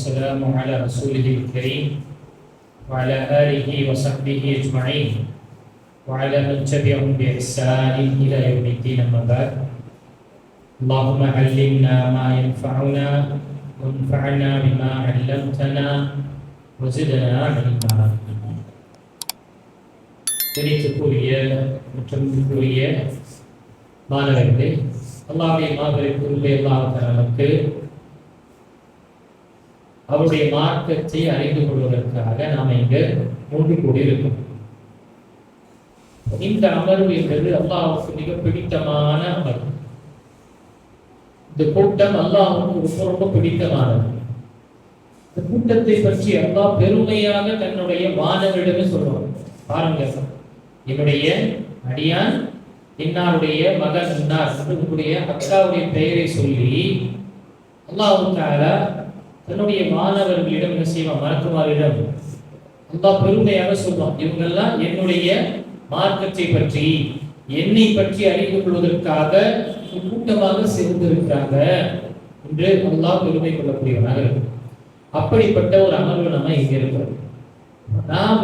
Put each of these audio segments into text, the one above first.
والسلام على رسوله الكريم وعلى آله وصحبه أجمعين وعلى من تبعهم بإحسان إلى يوم الدين. أما بعد، اللهم علمنا ما ينفعنا وانفعنا بما علمتنا وزدنا علما. கணித்துக்குரிய மற்றும் மாணவர்களே, அல்லாஹ்வுடைய மாபெரும் நமக்கு அவருடைய மார்க்கத்தை அறிந்து கொள்வதற்காக நாம் இங்கு ஒன்று கூடியிருக்கிறோம். இந்த அமர்வு என்பது அல்லாஹ்வுக்கு மிக பிடித்தமான அமர்வு. இந்த கூட்டம் அல்லாஹ்வுக்கு ரொம்ப ரொம்ப பிடித்தமானது. இந்த கூட்டத்தை பற்றி அல்லாஹ் பெருமையாக தன்னுடைய வானவரிடமே சொல்லுவாங்க. பாருங்க, என்னுடைய அடியான் இன்னாருடைய மகன் இன்னார் அவர்களுடைய அக்காவுடைய பெயரை சொல்லி அல்லாஹ் தஆலா தன்னுடைய மாணவர்களிடம் என்ன செய்வான், மலக்குமாரிடம் அல்லாஹ் பெருமையாக சொல்வான், இவங்கெல்லாம் என்னுடைய மார்க்கத்தை பற்றி என்னை பற்றி அறிந்து கொள்வதற்காக கூட்டமாக சேர்ந்திருக்கிறாங்க என்று அல்லாஹ் பெருமை கொள்ளக்கூடியவனாக இருக்கும். அப்படிப்பட்ட ஒரு அமர்வு நம்ம இங்க இருக்கிறோம். நாம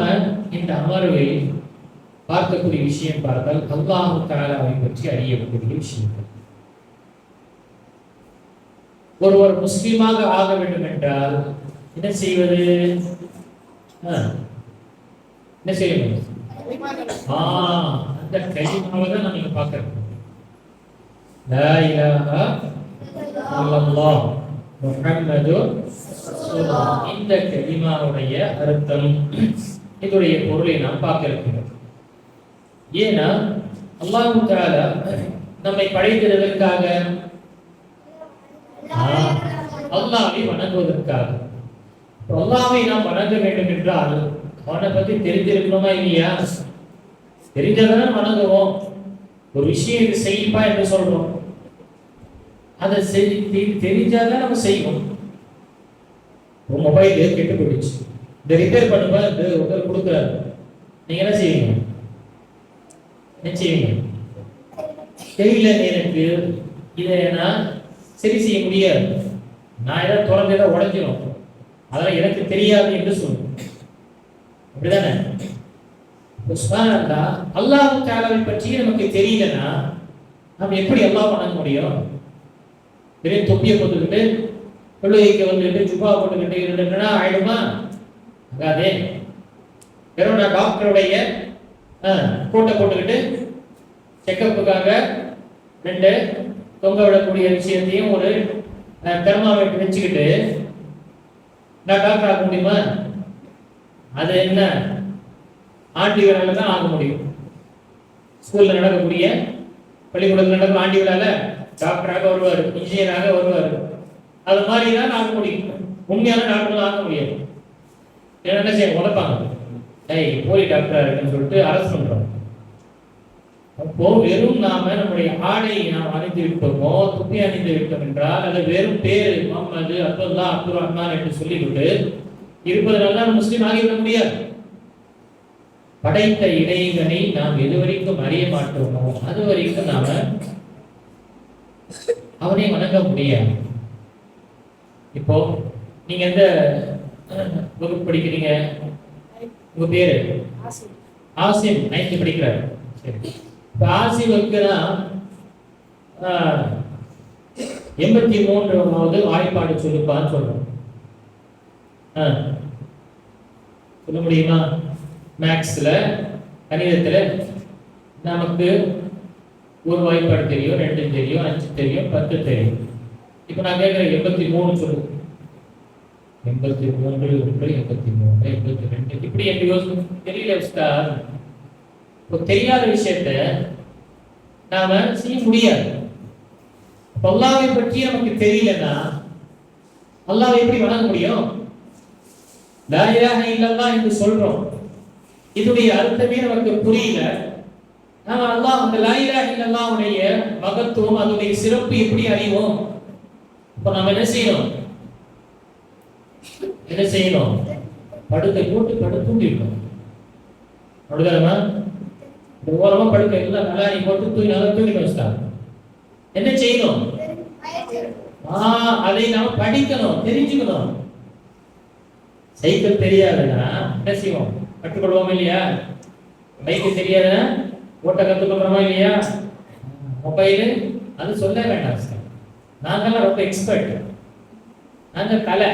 இந்த அமர்வில் பார்க்கக்கூடிய விஷயம் பார்த்தால் அல்லாஹ் தஆலாவை பற்றி அறியக்கூடிய விஷயங்கள். ஒருவர் முஸ்லீமாக ஆக வேண்டும் என்றால் என்ன செய்வது? என்ன செய்யணும்? அந்த கலிமாவை தான் நம்ம இங்க பார்க்கிறோம். லா இலாஹா இல்லல்லாஹ் முஹம்மதுர் ரசூலுல்லாஹ். இந்த கலிமாவுடைய அர்த்தம், இதோடைய பொருளை நாம் பார்க்க இருக்கிறோம். ஏன்னா அல்லாஹ் தஆலா நம்மை படைத்ததற்காக, அல்லாஹ்வை வணங்குவதற்காக. அல்லாஹ்வை நாம் வணங்க வேண்டும் என்றால் அவனை பத்தி தெரிஞ்சிருக்கணுமா இல்லையா? தெரிஞ்சதான் வணங்குவோம். ஒரு விஷயம் இது செய்யப்பா என்று சொல்றோம், அதை தெரிஞ்சாதான் நம்ம செய்வோம். ஒரு மொபைல் கெட்டு போயிடுச்சு, இந்த ரிப்பேர் பண்ணுவா ஒருத்தர் கொடுக்குறாரு, நீங்க என்ன செய்வீங்க? என்ன செய்வீங்க? தெரியல எனக்கு, இதை நான் சரி செய்ய முடியாது, நான் ஏதாவது திறந்து ஏதாவது உடைஞ்சிடும், அதெல்லாம் எனக்கு தெரியாது என்று சொல்லுவோம். அப்படிதானே? அல்லாஹ் தஆலாவை பற்றி நமக்கு தெரியலன்னா நம்ம எப்படி அல்லாஹ் வணங்க முடியும்? வெறும் தொப்பியை போட்டுக்கிட்டு தொழுகைக்கு வந்துட்டு ஜுப்பா போட்டுக்கிட்டு இருந்துட்டுனா ஆயிடுமா? ஆகாதே. வெறும் நான் டாக்டருடைய கோட்டை போட்டுக்கிட்டு செக்கப்புக்காக 2 தொங்க விடக்கூடிய விஷயத்தையும் ஒரு தெர்மாமீட்டர் வச்சுக்கிட்டு நான் டாக்டர் ஆக முடியுமா? அது என்ன, ஆண்டி விழால தான் ஆக முடியும். ஸ்கூல்ல நடக்கக்கூடிய, பள்ளிக்கூடத்தில் நடக்கிற ஆண்டி விழால டாக்டராக வருவார், இன்ஜினியராக வருவார். அது மாதிரி தான் ஆக முடியும். உண்மையான டாக்டர் ஆக முடியாது. என்ன செய்ய உழைப்பாங்க, போலி டாக்டரா இருக்குன்னு சொல்லிட்டு அரசு பண்றோம். அப்போ வெறும் நாம நம்முடைய ஆடையை நாம் அணிந்து விட்டோமோ, துப்பி அணிந்து விட்டோம் என்றால், அது வெறும் பேரு முகமது, அப்துல்லா, அப்துல் ரஹ்மான் என்று சொல்லிவிட்டு இருப்பதனால முஸ்லீம் ஆகிவிட முடியாது. படைத்த இறைவனை நாம் எது வரைக்கும் அறிய மாட்டோமோ அது வரைக்கும் நாம அவனை வணங்க முடியாது. இப்போ நீங்க எந்த வகுப்பு படிக்கிறீங்க? உங்க பேரு ஆசிம், 9th படிக்கிறாரு. சரி, இப்ப ஆசிமுக்குனா 83வது வாய்ப்பாடு சொல்லுப்பான்னு சொல்றோம். சொல்ல முடியுமா? மேக்ஸ்ல, கணிதத்துல நமக்கு ஒரு வாய்ப்பாடு தெரியும், 2 தெரியும், 5 தெரியும், 10 தெரியும். இப்ப நான் கேட்கிறேன் 83 சொல்லு. 83, 1, 83, 82 இப்படி என்று யோசிச்சு தெரியல உஸ்தாத். இப்போ தெரியாத விஷயத்தை நாம செய்ய முடியாது. அல்லாஹ்வை பற்றி நமக்கு தெரியலன்னா அல்லாஹ்வை எப்படி வணங்க முடியும்? லா இலாஹா இல்லல்லாஹ் என்று சொல்றோம், இதுடைய அர்த்தமே நமக்கு புரியல. நாம அல்லாஹ் அந்த லா இலாஹா இல்லல்லாஹ்வுடைய மகத்துவம், அதனுடைய சிறப்பு எப்படி அறிவோம்? இப்போ நாம என்ன செய்யணும்? என்ன செய்யணும்? படுக்கை போட்டு படுத்துண்டிருக்கணும். அப்படிதானமா? ஓரமா படுக்கை எல்லாம் நல்லா நீ போட்டு தூங்கி நல்லா தூங்கி வச்சுட்டாங்க. என்ன செய்யணும்? அதை நாம படிக்கணும், தெரிஞ்சுக்கணும். சைக்கிள் தெரியாதுன்னா என்ன செய்வோம்? கற்றுக்கொள்வோம் இல்லையா? பைக்கு தெரியாதுன்னா ஓட்ட கற்றுக்கொள்றோமா இல்லையா? மொபைலு அது சொல்ல வேண்டாம் சார். நாங்கெல்லாம் ரொம்ப எக்ஸ்பர்ட். நாங்கள் கலை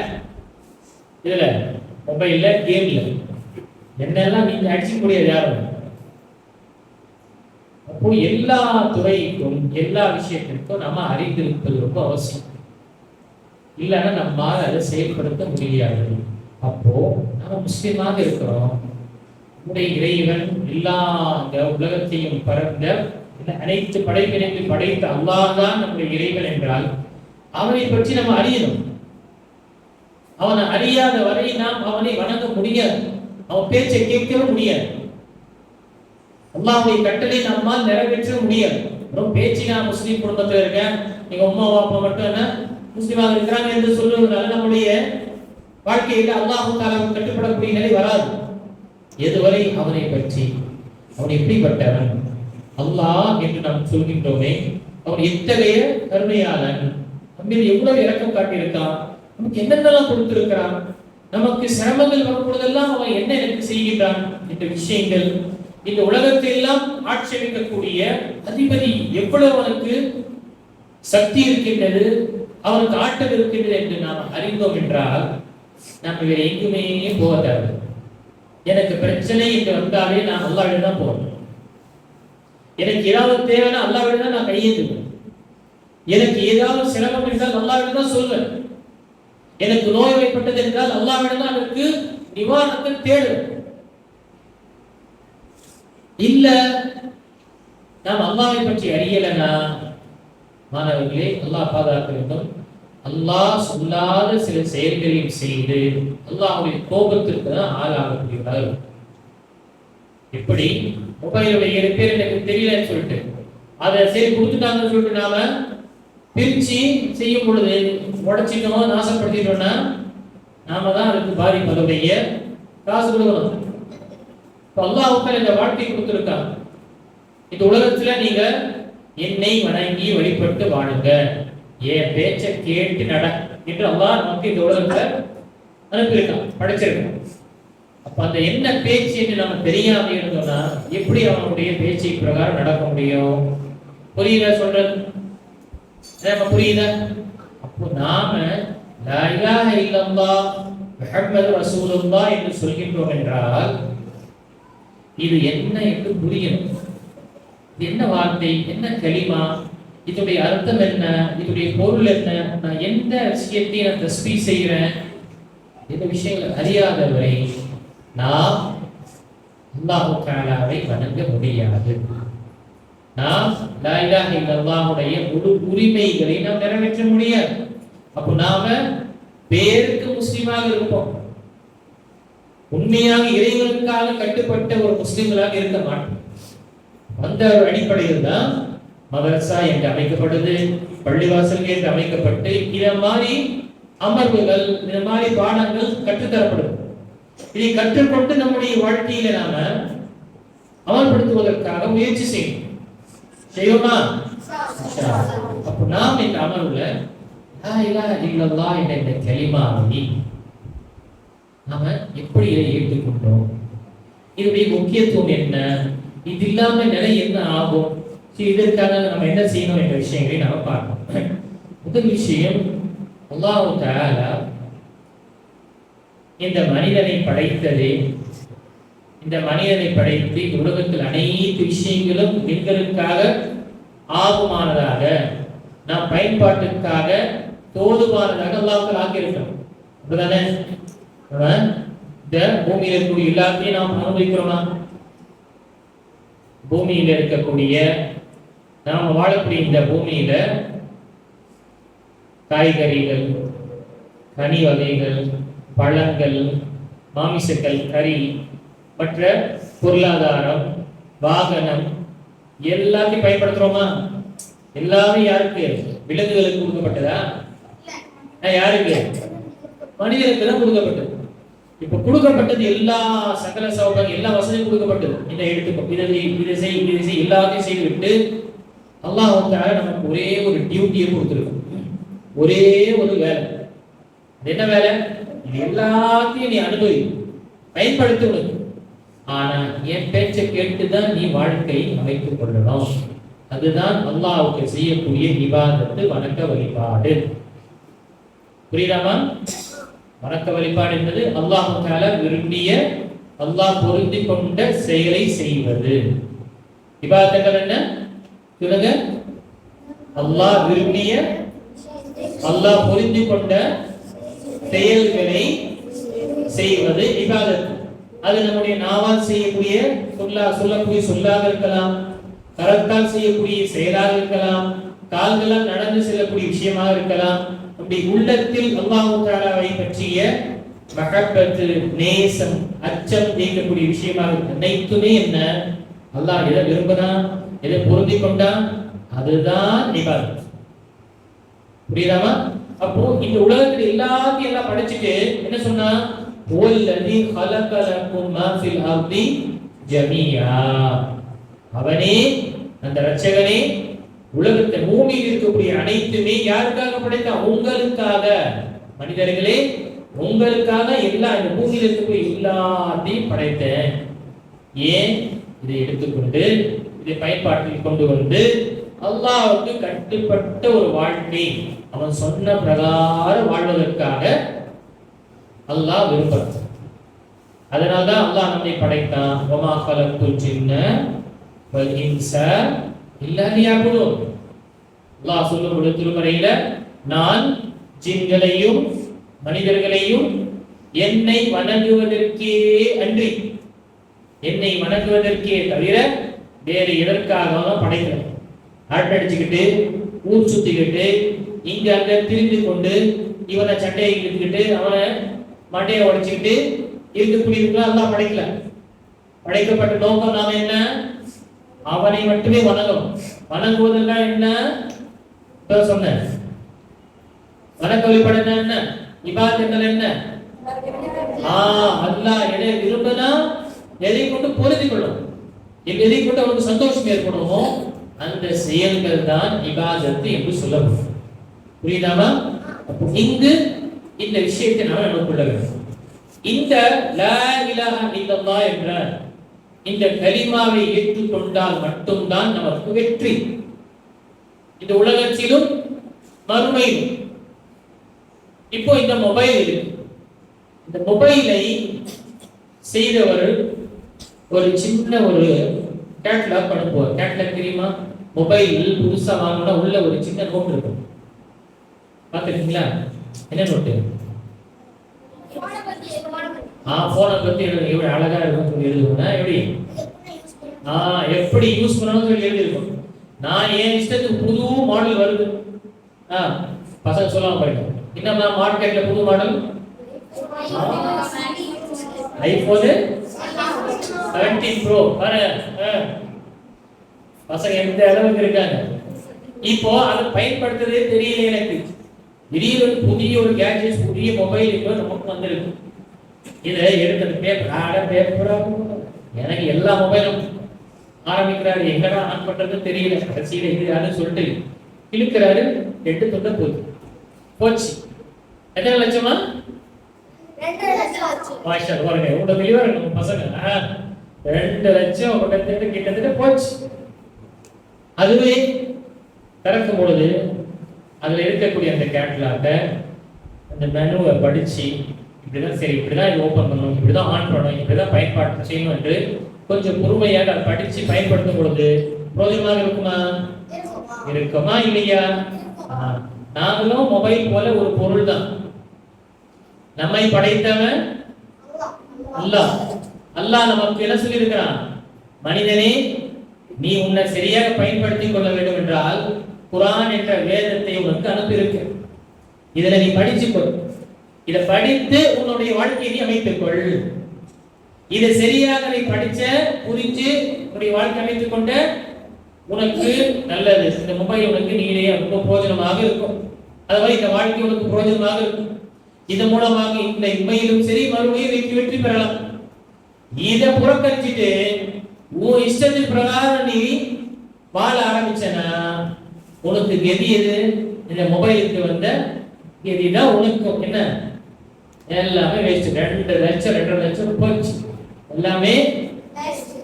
இதுல மொபைல்ல கேம்ல என்னெல்லாம் நீங்க அடிச்சுக்க முடியாது யாரும். அப்போ எல்லா துறைக்கும் எல்லா விஷயத்திற்கும் நம்ம அறிந்திருப்பது ரொம்ப அவசியம். இல்லைன்னா நம்மால் அதை செயல்படுத்த முடியாது. அப்போ நம்ம முஸ்லிமாக இருக்கிறோம். நம்முடைய இறைவன் எல்லா இந்த உலகத்தையும் பறந்த அனைத்து படைப்பினையும் படைத்த அல்லாஹ் தான் நம்முடைய இறைவன் என்றால் அவனை பற்றி நம்ம அறியணும். அவனை அறியாத வரை நாம் அவனை வணங்க முடியாது. அவன் பேச்சை கேட்கவே முடியாது. அல்லாஹ்வுடைய கட்டளை நம்மால் நிறைவேற்ற முடியாது. பேச்சு நான் முஸ்லீம் குடும்பத்தில் இருக்கேன், எங்க அம்மா அப்பா மட்டும் என்ன முஸ்லீமாக இருக்கிறாங்க என்று சொல்லுவதனால நம்முடைய வாழ்க்கையில் அல்லாஹ் தஆலாவுக்கு கட்டுப்படக்கூடிய நிலை வராது. எதுவரை அவனை பற்றி அவன் எப்படிப்பட்டவன் அல்லாஹ் என்று நாம் சொல்கின்றோமே, அவன் எத்தகைய கருணையாளன், நம்மீது எவ்வளவு இரக்கம் காட்டியிருக்கான், நமக்கு என்னென்னலாம் கொடுத்திருக்கிறான், நமக்கு சிரமங்கள் வரும்பொழுதெல்லாம் அவன் என்ன எனக்கு செய்கின்றான் என்ற விஷயங்கள், இந்த உலகத்தை எல்லாம் ஆட்சேபிக்கக்கூடிய அதிபதி எவ்வளவு அவனுக்கு சக்தி இருக்கின்றது, அவனுக்கு ஆற்றல் இருக்கின்றது என்று நாம் அறிந்தோம் என்றால் நாம் வேற எங்குமே போகாது. எனக்கு பிரச்சனை என்று வந்தாலே நான் அல்லாஹ்விடம் தான் போவேன். எனக்கு ஏதாவது தேவைன்னா அல்லாஹ்விடம் தான் நான் கையேந்துவேன். எனக்கு ஏதாவது சிரமம் என்றால் அல்லாஹ்விடம் தான் சொல்வேன். எனக்கு நோய் ஏற்பட்டது என்றால் அல்லாஹ்விடம் தான் அதற்கு நிவாரணத்தை தேடுவேன். இல்ல நாம் அல்லாஹ்வை பற்றி அறியலனா மாணவர்களே, அல்லாஹ் பாதுகாக்க வேண்டும். அல்லாஹ் சொல்லாத சில செயல்களையும் செய்து அல்லாஹ்வுடைய கோபத்திற்கு தான் ஆளாகக்கூடியவர்கள். எப்படி மொபைலுடைய ரிப்பேர் எனக்கு தெரியலன்னு சொல்லிட்டு அதை சரி கொடுத்துட்டாங்கன்னு சொல்லிட்டு நாம பிரிச்சு செய்யும் பொழுது உடைச்சிட்டோமோ நாசப்படுத்திட்டோம்னா நாம தான் அதுக்கு பாதிப்பதுடைய காசு கொடுக்கணும். அல்லாஹ் இந்த வாழ்க்கை கொடுத்திருக்காங்க. இந்த உலகத்துல நீங்க என்னை வணங்கி வழிபட்டு வாழுங்க, என் பேச்ச கேட்டு நட என்று அல்லாஹ் நமக்கு இந்த உலகத்துல அனுப்பியிருக்கான், படைச்சிருக்கான். அப்ப அந்த என்ன பேச்சு என்று நம்ம தெரியாம இருந்தோம்னா எப்படி அவனுடைய பேச்சை பிரகாரம் நடக்க முடியும்? புரியுதா சொல்றது? புரியுதா? அப்போ நாம லா இலாஹ இல்லல்லாஹ் முஹம்மது ரசூலுல்லாஹ் என்று சொல்கின்றோம் என்றால் இது என்ன என்று புரியணும். இது என்ன வார்த்தை, என்ன கலிமா, இதனுடைய அர்த்தம் என்ன, இதனுடைய பொருள் என்ன, நான் எந்த விஷயத்தை நான் தஸ்பீஹ் செய்கிறேன், இந்த விஷயங்கள் அறியாதவரை நாம் அல்லாஹ் தஆலாவை வணங்க முடியாது. நாம் லா இலாஹ இல்லல்லாஹ்வுடைய முழு உரிமைகளை நாம் நிறைவேற்ற முடியாது. அப்போ நாம பேருக்கு முஸ்லிமாக இருப்போம், உண்மையாக இறைவனுக்காக கட்டுப்பட்ட ஒரு முஸ்லிம்களாக இருக்க மாட்டோம். அந்த அடிப்படையில் தான் மதரசா என்று அமைக்கப்படுது, பள்ளிவாசல் என்று அமைக்கப்பட்டு இத மாதிரி அமர்வுகள், இந்த மாதிரி பாடங்கள் கற்றுத்தரப்படும். இதை கற்றுக்கொண்டு நம்முடைய வாழ்க்கையில நாம அமல்படுத்துவதற்காக முயற்சி செய்யணும். செய்வோமா? அப்ப நாம் இந்த அமர்வுல லா இலாஹ இல்லல்லாஹ் என்ற இந்த கலிமாவை நாம எப்படி இதை ஏற்றுக்கொண்டோம், இதனுடைய முக்கியத்துவம் என்ன, இது இல்லாம நிலை என்ன ஆகும், இதற்காக நம்ம என்ன செய்யணும் என்ற விஷயங்களை நாம பார்க்கணும். முதல் விஷயம், அல்லாஹ் தஆலா இந்த மனிதனை படைத்ததே, இந்த மனிதனை படைத்து இந்த உலகத்தில் அனைத்து விஷயங்களும் எங்களுக்காக ஆகுமானதாக, நாம் பயன்பாட்டுக்காக தோதுமானதாக அல்லாஹ் ஆக்கியிருக்கிறோம். அப்படிதானே? இந்த பூமியில் இருக்கக்கூடிய எல்லாத்தையும் நாம் அனுபவிக்கிறோமா? பூமியில இருக்கக்கூடிய நாம் வாழக்கூடிய இந்த பூமியில காய்கறிகள், கனி வகைகள், பழங்கள், மாமிசங்கள், கறி, மற்ற பொருளாதாரம், வாகனம் எல்லாத்தையும் பயன்படுத்துறோமா? எல்லாமே யாருக்கு? விலங்குகளுக்கு கொடுக்கப்பட்டதா? யாருக்கு? மனிதனுக்கு தான் கொடுக்கப்பட்டது. இப்ப கொடுக்கப்பட்டது எல்லா சகல சௌகரியம், எல்லா வசதியும் கொடுக்கப்பட்டது. இதை எடுத்துக்கோ, இதை செய் எல்லாத்தையும் செய்துவிட்டு அல்லாஹ் தஆலா நமக்கு ஒரே ஒரு டியூட்டியை கொடுத்திருக்கும், ஒரே ஒரு வேலை. என்ன வேலை? இது எல்லாத்தையும் நீ அனுபவி, பயன்படுத்தி உனக்கு. ஆனா என் பேச்சை கேட்டுதான் நீ வாழ்க்கை அமைத்துக் கொள்ளணும். அதுதான் அல்லாஹ்வுக்கு செய்யக்கூடிய இபாதத்து, வணக்க வழிபாடு. புரியுதாமா? வணக்க வழிபாடு என்பது அல்லாஹ் தஆலா விரும்பிய, அல்லாஹ் பொருந்தி கொண்ட செயலை செய்வது. இபாதத்துகள் என்ன சொல்லுங்க? அல்லாஹ் விரும்பிய, அல்லாஹ் பொருந்தி கொண்ட செயல்களை செய்வது இபாதத். அது நம்முடைய நாவால் செய்யக்கூடிய சொல்லக்கூடிய சொல்லாக இருக்கலாம், கரத்தால் செய்யக்கூடிய செயலாக இருக்கலாம், கால்களால் நடந்து செல்லக்கூடிய விஷயமாக இருக்கலாம். நம்முடைய உள்ளத்தில் அல்லாஹ் தஆலாவை பற்றிய மஹப்பத், நேசம், அச்சம் நீக்கக்கூடிய விஷயமாக அனைத்துமே என்ன, அல்லாஹ் எதை விரும்பினான், எதை பொருந்தி கொண்டான், அதுதான் இபாதத். புரியுதாமா? அப்போ இந்த உலகத்துல எல்லாத்தையும் எல்லாம் படைச்சிட்டு என்ன சொன்னா, வல்லதி خلقலக்கும் மா ஃபில் அர்தி ஜமீஆ. அவனே, அந்த இரட்சகனே, உலகத்தை பூமியில் இருக்கக்கூடிய அனைத்துமே யாருக்காக படைத்தான்? உங்களுக்காக. மனிதர்களே, உங்களுக்காக எல்லா இந்த பூமியில் இருக்கக்கூடிய எல்லாத்தையும் படைத்தேன். ஏன்? இதை எடுத்துக்கொண்டு இதை பயன்பாட்டில் கொண்டு வந்து அல்லாஹ்வுக்கு கட்டுப்பட்ட ஒரு வாழ்க்கை, அவன் சொன்ன பிரகாரம் வாழ்வதற்காக அல்லாஹ் விரும்புகிறான். அதனால்தான் அல்லாஹ் நம்மை படைத்தான். வமா கலக்குல் ஜின்ன வல் இன்ஸ இல்லா லியஅபுதுன். அல்லாஹ் சொல்லும் திருமறையில, நான் ஜின்களையும் மனிதர்களையும் என்னை வணங்குவதற்கே அன்றி, என்னை வணங்குவதற்கே தவிர வேறு எதற்காகவும் படைக்கிறேன். ஆட்டடிச்சுக்கிட்டு, ஊர் சுத்திக்கிட்டு, இங்க அங்க திரிந்து கொண்டு, இவனை சண்டையை இழுத்துக்கிட்டு, அவனை மண்டையை உடைச்சுக்கிட்டு இருக்கக்கூடியவர்களாம் எல்லாம் படைக்கல. படைக்கப்பட்ட நோக்கம் நாம என்ன? அவனை மட்டுமே வணங்கணும். வணங்குவதெல்லாம் என்ன சொன்ன? வணக்க வழிபாடு என்ன? இபாதத்துகள் என்ன? அல்லாஹ் எதை விரும்பினா எதை கொண்டு பொருந்திக் கொள்ளும், எதை கொண்டு அவனுக்கு சந்தோஷம் ஏற்படுமோ அந்த செயல்கள் தான் இபாதத்து என்று சொல்லப்படும். புரியுதாமா? இங்கு இந்த விஷயத்தை நாம் நமக்குள்ள வேண்டும். இந்த லா இலாஹ இல்லல்லாஹ் என்ற இந்த கலிமாவை ஏற்றுக்கொண்டால் மட்டும்தான் நமக்கு வெற்றி, இந்த உலகத்திலும் மறுமையிலும். இப்போ இந்த மொபைல் இருக்கு. இந்த மொபைலை செய்தவர் ஒரு சின்ன ஒரு கேட்லாக் அனுப்புவார். கேட்லாக் தெரியுமா? மொபைல் புதுசா வாங்கினா உள்ள ஒரு சின்ன நோட் இருக்கும், பார்த்துருக்கீங்களா? என்ன நோட்டு? போனை பத்தி எவ்வளவு அழகா இருக்கும் சொல்லி எழுதுவோம்னா, எப்படி யூஸ் பண்ணணும் சொல்லி எழுதிருக்கும். நான் என் இஷ்டத்துக்கு புது மாடல் வருது, பசங்க சொல்லாம பாருங்க. இன்னும் மார்க்கெட்ல புது மாடல் ஐபோன் 17 ப்ரோ பசங்க எந்த அளவுக்கு இருக்காங்க. இப்போ அதை பயன்படுத்துறதே தெரியல எனக்கு. திடீர்னு புதிய ஒரு கேட்ஜெட், புதிய மொபைல் இப்போ நமக்கு வந்திருக்கு. இதை எடுத்தது பேப்பரா எனக்கு எல்லா மொபைலும் ஆரம்பிக்கிறாரு, எங்கடா ஆன் பண்றதுன்னு தெரியல. கடைசியில இது யாருன்னு சொல்லிட்டு இழுக்கிறாரு, 8 தொண்டை போச்சு. எத்தனை லட்சமா? 2 லட்சம். மாஸ்டர் பாருங்க, இவ்வளவு தெளிவா இருக்கு பசங்க. 2 லட்சம் கிட்டத்தட்ட போச்சு. அதுவே திறக்கும் பொழுது அதுல இருக்கக்கூடிய அந்த கேட்லாக, அந்த மெனுவை படிச்சு, இப்படிதான் சரி, இப்படிதான் இது ஓபன் பண்ணணும், இப்படிதான் ஆன் பண்ணணும், இப்படிதான் பயன்பாடு செய்யணும் என்று கொஞ்சம் பொறுமையாக அதை படிச்சு பயன்படுத்தும் பொழுது பிரோஜனமாக இருக்குமா இல்லையா? நாங்களும் மொபைல் போல ஒரு பொருள் தான். நம்மை படைத்தவன் அல்லாஹ். அல்லாஹ் நமக்கு என்ன சொல்லி இருக்கிறான்? மனிதனே, நீ உன்னை சரியாக பயன்படுத்திக் கொள்ள வேண்டும் என்றால் குர்ஆன் என்ற வேதத்தை உனக்கு அனுப்பியிருக்கு. இதில் நீ படிச்சுக்கொள். இதை படித்து உன்னுடைய வாழ்க்கையை நீ அமைத்துக்கொள். இதை சரியாக நீ படிச்ச, புரிஞ்சு உன்னுடைய வாழ்க்கை அமைத்துக் கொண்ட உனக்கு நல்லது. இந்த மொபைல் உனக்கு நீ ரொம்ப பிரயோஜனமாக இருக்கும். அதுவரை இந்த வாழ்க்கை உனக்கு பிரயோஜனமாக இருக்கும். இதன் மூலமாக இந்த இம்மையிலும் சரி மறுமையும் வெற்றி பெறலாம். இதை புறக்கணிச்சுட்டு உன் இஷ்டத்தின் பிரகாரம் நீ வாழ ஆரம்பிச்சனா உனக்கு கதி எது? இந்த மொபைலுக்கு வந்த கதி தான் உனக்கு என்ன? எல்லாமே வேஸ்ட். 2 லட்சம் 2.5 லட்சம் போயிடுச்சு, எல்லாமே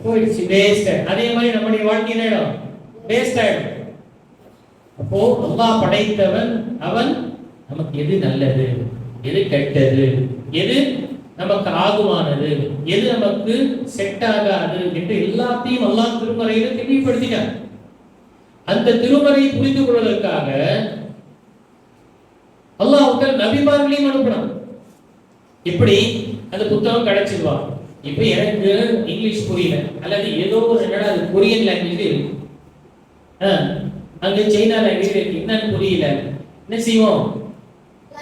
போயிடுச்சு, வேஸ்ட். அதே மாதிரி நம்முடைய வாழ்க்கை என்ன ஆயிடும்? வேஸ்ட் ஆயிடும். அப்போ அல்லாஹ் படைத்தவன், அவன் நமக்கு எது நல்லது, எது கெட்டது, எது நமக்கு ஆகுமானது, எது நமக்கு செட் ஆகாது என்று எல்லாத்தையும் அல்லாஹ் திருமறையில தெளிவுபடுத்தினார். அந்த திருமறையை புரிந்து கொள்வதற்காக அல்லாஹ் நபிமார்களையும் அனுப்பினான். எப்படி அந்த புத்தகம் கிடைச்சிருவா? இப்ப எனக்கு இங்கிலீஷ் புரியல, அல்லது ஏதோ ஒரு என்னடா அது கொரியன் லாங்குவேஜ் இருக்கு, அங்க சைனா லாங்குவேஜ் இருக்கு, என்னன்னு புரியல, என்ன செய்வோம்?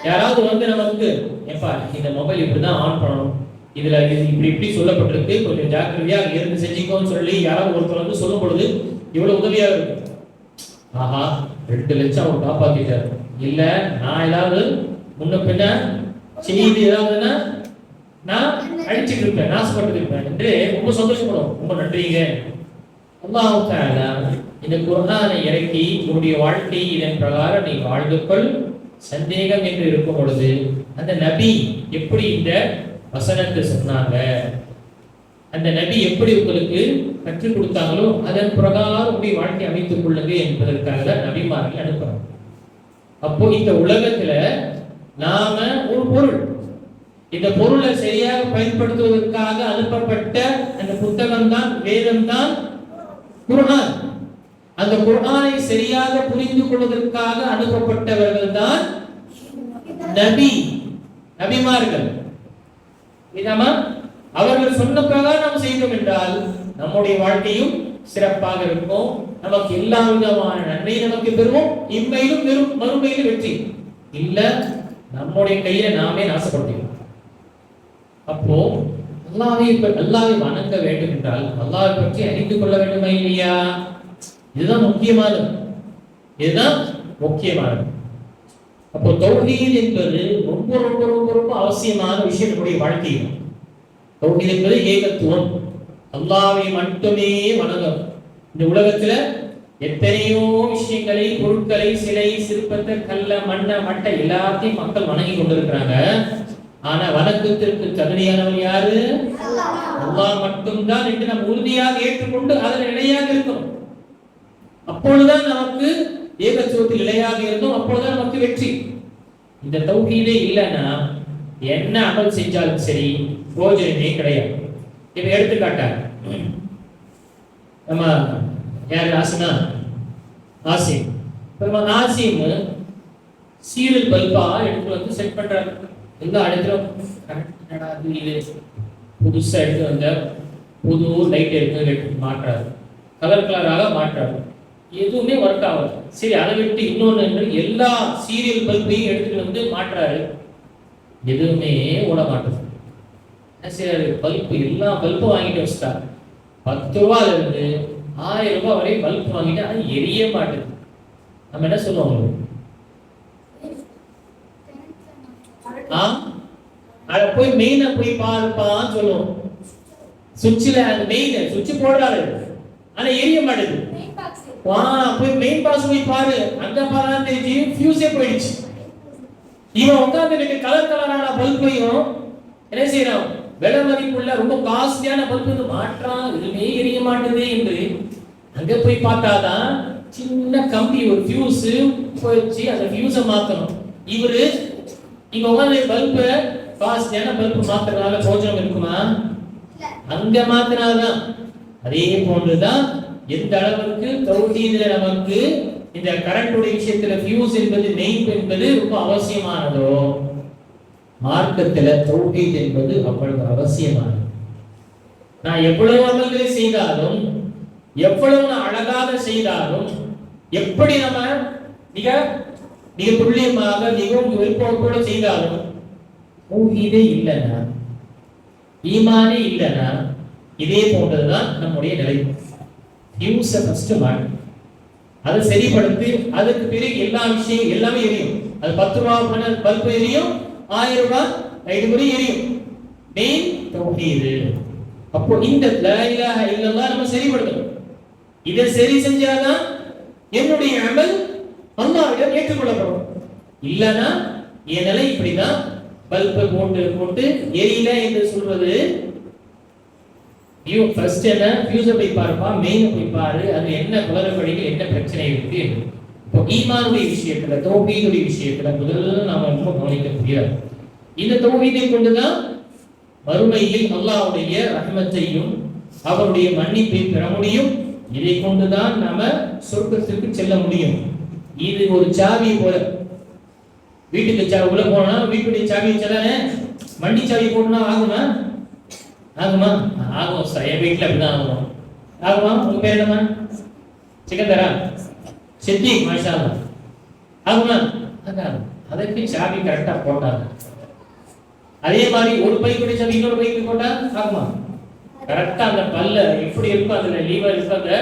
யாராவது வந்து நமக்கு ஏப்பா இந்த மொபைல் இப்படிதான் ஆன் பண்ணணும், இதுல இப்படி இப்படி சொல்லப்பட்டிருக்கு, கொஞ்சம் ஜாக்கிரதையா இருந்து செஞ்சுக்கோன்னு சொல்லி யாராவது ஒருத்தர் வந்து சொல்லும் பொழுது இவ்வளவு உதவியா இருக்கு. ஆஹா 2 லட்சம் அவர் காப்பாத்திட்டாரு. இல்ல நான் ஏதாவது முன்ன பின்ன செய்தி ஏதாவதுன்னா நான் அடிச்சுட்டு இருப்பேன், நாசப்பட்டு இருப்பேன் என்று ரொம்ப சந்தோஷப்படும். ரொம்ப நன்றிங்க. அல்லாஹ் தஆலா இந்த குர்ஆனை இறக்கி உன்னுடைய வாழ்க்கை இதன் பிரகாரம் நீ வாழ்ந்துக்கொள், சந்தேகம் என்று இருக்கும் பொழுது அந்த நபி எப்படி இந்த வசனத்தை சொன்னாங்க, அந்த நபி எப்படி உங்களுக்கு கற்றுக் கொடுத்தாங்களோ அதன் பிரகாரம் உங்களுடைய வாழ்க்கை அமைத்துக் கொள்ளுங்க என்பதற்காக தான் நபிமார்கள் அனுப்புறாங்க. அப்போ இந்த உலகத்துல நாம ஒரு பொருள், இந்த பொருளை சரியாக பயன்படுத்துவதற்காக அனுப்பப்பட்ட அந்த புத்தகம் தான், வேதம் தான் குர்ஆன். அந்த குர்ஆனை சரியாக புரிந்து கொள்வதற்காக அனுப்பப்பட்டவர்கள் தான் நபிமார்கள். இதமா அவர்கள் சொன்ன பிரகாரம் நாம் செய்தோம் என்றால் நம்முடைய வாழ்க்கையும் சிறப்பாக இருக்கும், நமக்கு எல்லா விதமான நன்மை நமக்கு பெறுவோம், இம்மையிலும் மறுமையிலும் வெற்றி. இல்ல நம்முடைய கையில நாமே நாசப்படுத்திக்கிறோம். அப்போ அல்லாஹ்வை வணங்க வேண்டும் என்றால் அல்லாஹ்வை பற்றி அறிந்து கொள்ள வேண்டுமா இல்லையா? இதுதான் முக்கியமானது, இதுதான் முக்கியமானது. அப்போ தௌஹீத் என்பது ரொம்ப ரொம்ப ரொம்ப ரொம்ப அவசியமான விஷயம் நம்முடைய வாழ்க்கையில். தௌஹீத் என்பது ஏகத்துவம், அல்லாஹ்வை மட்டுமே வணங்கும். இந்த உலகத்துல எத்தனையோ விஷயங்களை, பொருட்களை, சிலை, சிற்பத்தை, கல்ல, மண்ண, மட்டை எல்லாத்தையும் மக்கள் வணங்கி கொண்டிருக்கிறாங்க. ஆனா வணக்கத்திற்கு தகுதியானவன் யாரு? அல்லாஹ் மட்டும்தான் என்று நாம் உறுதியாக ஏற்றுக்கொண்டு அதன் நிலையாக இருக்கும். அப்பொழுதுதான் நமக்கு ஏகத்துவத்தில் நிலையாக இருந்தோம், அப்பொழுதுதான் நமக்கு வெற்றி. இந்த தௌஹீதே இல்லைன்னா என்ன அமல் செஞ்சாலும் சரி பிரயோஜனமே கிடையாது. இப்ப எடுத்துக்காட்டாங்க நம்ம யாரு? ஆசிம். ஆசிம் சீரியல் பல்பா எடுத்து வந்து செட் பண்றாரு. எல்லா இடத்துலும் புதுசா எடுத்து வந்த புது லைட் எடுத்து மாற்றாரு, கலர் கலராக மாற்றாரு, எதுவுமே ஒர்க் ஆகல. சரி அதை விட்டு இன்னொன்று எல்லா சீரியல் பல்பையும் எடுத்துட்டு வந்து மாற்றாரு, எதுவுமே ஓட மாட்டேது. சரி பல்பு எல்லா பல்பும் வாங்கிட்டு வச்சுட்டாரு. 10 ரூபாயில இருந்து 1000 ரூபாய் வரை பல்பு வாங்கிட்டு அது எரிய மாட்டேது. நம்ம என்ன சொல்லுவோம்? அத போய் மெயினா போய் பாருப்பான்னு சொல்லுவோம். சுவிட்ச்ல அந்த மெயின் சுவிட்ச் போடுறாரு, ஆனா எரிய மாட்டேது. போய் மெயின் பாக்ஸ் போய் பாரு, அங்க பாருன்னு தெரிஞ்சு ஃபியூஸே போயிடுச்சு. இவன் உட்கார்ந்து கலர் கலரான பல்பையும் என்ன செய்யறான், விலை மதிப்புள்ள ரொம்ப காஸ்ட்லியான பல்பு மாற்றான், இதுவே எரிய மாட்டேது என்று அங்க போய் பார்த்தாதான் சின்ன கம்பி ஒரு ஃபியூஸ் போயிடுச்சு, அந்த ஃபியூஸை மாத்தணும். இவரு இங்க உட்கார்ந்து பல்பு காஸ்ட்லியான பல்பு மாத்துறதுனால பிரயோஜனம் இருக்குமா? அங்க மாத்தினாதான். அதே போன்றுதான் எந்த அளவுக்கு தௌஹீதுல நமக்கு இந்த கரண்டுடைய விஷயத்துல ஃபியூஸ் என்பது, மெயின் என்பது ரொம்ப அவசியமானதோ, மார்க்கத்துல தௌஹீத் என்பது அவ்வளவு அவசியமானது. நான் எவ்வளவு அமல்களை செய்தாலும், எவ்வளவு நான் அழகாக செய்தாலும், எப்படி நம்ம மிக மிக துல்லியமாக மிகவும் விருப்பத்தோடு செய்தாலும் தௌஹீதே இல்லைன்னா, ஈமானே இல்லைன்னா இதே போன்றதுதான் நம்முடைய நிலை. ஃபியூஸை ஃபர்ஸ்ட் மாட்டு, அதை சரிப்படுத்தி அதுக்கு பிறகு எல்லா விஷயம் எல்லாமே எரியும். அது 10 ரூபாய் பல்பு எரியும், 1000 ரூபாய் லைட் முறை எரியும். மெயின் தௌஹீது. அப்போ இந்த லா இலாஹ இல்லல்லாஹ் நம்ம சரிப்படுத்தணும். இதை சரி செஞ்சாதான் என்னுடைய அமல் அல்லாஹ்விடம் ஏற்றுக்கொள்ளப்படும். இல்லைன்னா என் நிலை இப்படிதான், பல்பை போட்டு போட்டு எரியல என்று சொல்றது, ஃபர்ஸ்ட் என்ன ஃபியூஸை போய் பாருப்பா, மெயினை போய் பாரு, அது என்ன குளறுபடிகள் என்ன பிரச்சனை இருக்கு. இப்போ ஈமானுடைய விஷயத்துல, தௌஹீதுடைய விஷயத்துல முதல்ல நாம ரொம்ப கவனிக்க முடியாது. இந்த தௌஹீதை கொண்டுதான் மறுமையில் அல்லாஹ்வுடைய ரஹ்மத்தையும் அவருடைய மன்னிப்பை பெற முடியும். இதை கொண்டுதான் நாம சொர்க்கத்திற்கு செல்ல முடியும். இது ஒரு சாவி போல. வீட்டுக்கு சாவி உள்ள போனா வீட்டுடைய சாவி வச்சாதானே, வண்டி சாவி போட்டுனா ஆகுமா? ஆகுமா? ஆகும். என் வீட்டுல அப்படிதான் ஆகும். ஆகுமா? உங்க பேர் என்னமா? சிக்கந்தரா சித்திக் மாஷா அல்லாஹ். ஆகுமா? அதான் அதற்கு சாவி கரெக்டா போட்டாங்க. அதே மாதிரி ஒரு பைக்குடைய சாவி இன்னொரு பைக்கு போட்டா ஆகுமா? கரெக்டா அந்த பல்ல எப்படி இருக்கும், அதுல லீவர் இருக்கும், அந்த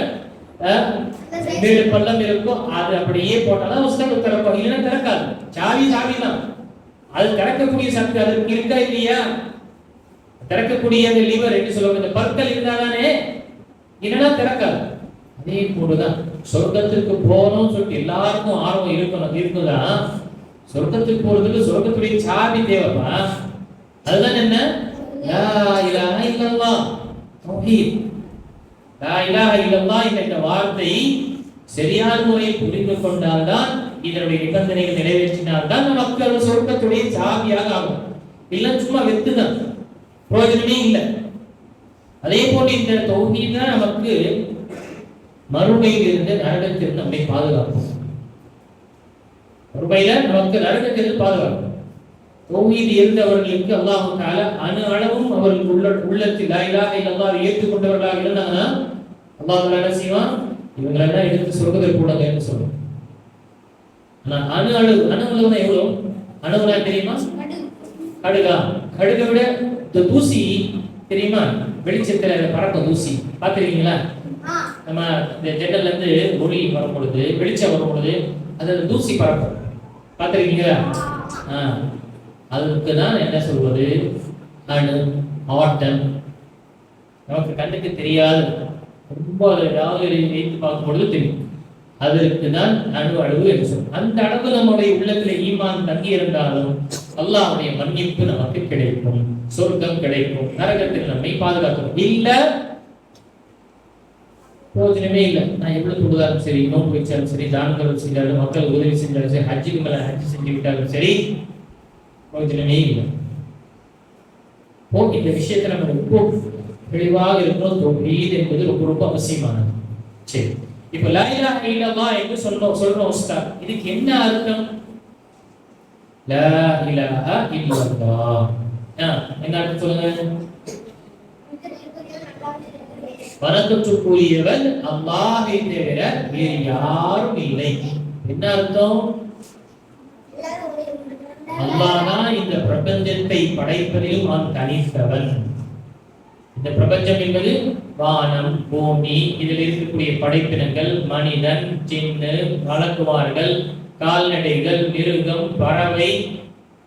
மேடு பல்லம் இருக்கும், அது அப்படியே போட்டாதான் உஸ்தாது திறக்கும். இல்லைன்னா திறக்காது. சாவி சாவி தான். அது திறக்கக்கூடிய சக்தி அதற்கு இருக்கா இல்லையா? திறக்கக்கூடிய அந்த லிவர் என்று சொல்லுவாங்க. இந்த பற்கள் இருந்தாதானே, இல்லைன்னா திறக்காது. அதே போலதான் சொர்க்கத்துக்கு போகணும்னு சொல்லிட்டு எல்லாருக்கும் ஆர்வம் இருக்கணும், இருக்குதா? சொர்க்கத்துக்கு போறதுக்கு சொர்க்கத்துடைய சாவி தேவைப்பா. அதுதான் என்ன? லா இலாஹ இல்லல்லாஹ் தௌஹீத். லா இலாஹ இல்லல்லாஹ் என்ற வார்த்தை சரியான முறையில் புரிந்து கொண்டால்தான், இதனுடைய நிபந்தனைகள் நிறைவேற்றினால்தான் நமக்கு அது சொர்க்கத்துடைய சாவியாக ஆகும். இல்லை சும்மா வெத்துதான், பிரயோஜனமே இல்லை. அதே போல இந்த தௌஹீத் தான் நமக்கு மறுமையில் இருந்து நரகத்திலிருந்து நம்மை பாதுகாக்கும். மறுமையில நமக்கு நரகத்திலிருந்து பாதுகாக்கும். தௌஹீத் இருந்தவர்களுக்கு அல்லாஹ் தஆலா அணு அளவும் அவர்கள் உள்ளத்தில் லா இலாஹ இல்லல்லாஹ் ஏற்றுக்கொண்டவர்களாக இருந்தாங்கன்னா அல்லாஹ் தஆலா என்ன செய்வான்? இவங்களெல்லாம் எடுத்து சொர்க்கத்துக்கு போடுங்க என்று சொல்லுவான். ஆனா அணு அளவுனா எவ்வளவு? அணுனா தெரியுமா? கடுகா. கடுகை விட தூசி தெரியுமா? வெளிச்சத்துல பறக்கும் தூசி பார்த்திருக்கீங்களா? நம்ம இந்த ஜன்னல்ல இருந்து ஒளி வரும் பொழுது, வெளிச்சம் வரும் பொழுது அது தூசி பறக்கும், பார்த்திருக்கீங்களா? அதுக்கு தான் என்ன சொல்வது? அணு, ஆட்டம். நமக்கு கண்ணுக்கு தெரியாது, ரொம்ப ஏதாவது வைத்து பார்க்கும் பொழுது தெரியும். அதற்கு தான் அணு அளவு என்று சொல்லும். அந்த அளவு நம்முடைய உள்ளத்தில் ஈமான் தங்கி இருந்தாலும் அல்லாஹ்வுடைய மன்னிப்பு நமக்கு கிடைக்கும், சொர்க்கம் கிடைக்கும், நரகத்தில் நம்மை பாதுகாக்கும். இல்ல பிரயோஜனமே இல்லை. நான் எவ்வளவு தொழுதாலும் சரி, நோன்பு வச்சாலும் சரி, தானங்கள் செஞ்சாலும், மக்கள் உதவி செஞ்சாலும் சரி, ஹஜ்ஜுக்கு மேல ஹஜ் செஞ்சு விட்டாலும் சரி, பிரயோஜனமே இல்லை. இந்த விஷயத்துல நம்ம ரொம்ப தெளிவாக இருக்கணும். தௌஹீத் என்பது ரொம்ப ரொம்ப அவசியமானது. சரி, இப்ப லா இலாஹ இல்லல்லாஹ் என்று சொல்றோம் உஸ்தாத், இதுக்கு என்ன அர்த்தம்? லா இலாஹ இல்லல்லாஹ் என்ன அர்த்தம் சொல்லுங்க? வணக்கத்துக்குரியவன் அல்லாஹ்வை தவிர வேறு யாரும் இல்லை. என்ன அர்த்தம்? அல்லாஹ் தான் இந்த பிரபஞ்சத்தை படைப்பதில் அவன் தனித்தவன். இந்த பிரபஞ்சம் என்பது வானம், பூமி, இதில் இருக்கக்கூடிய படைப்பினங்கள், மனிதன், ஜின்னு, மலக்குமார்கள், கால்நடைகள், மிருகம், பறவை,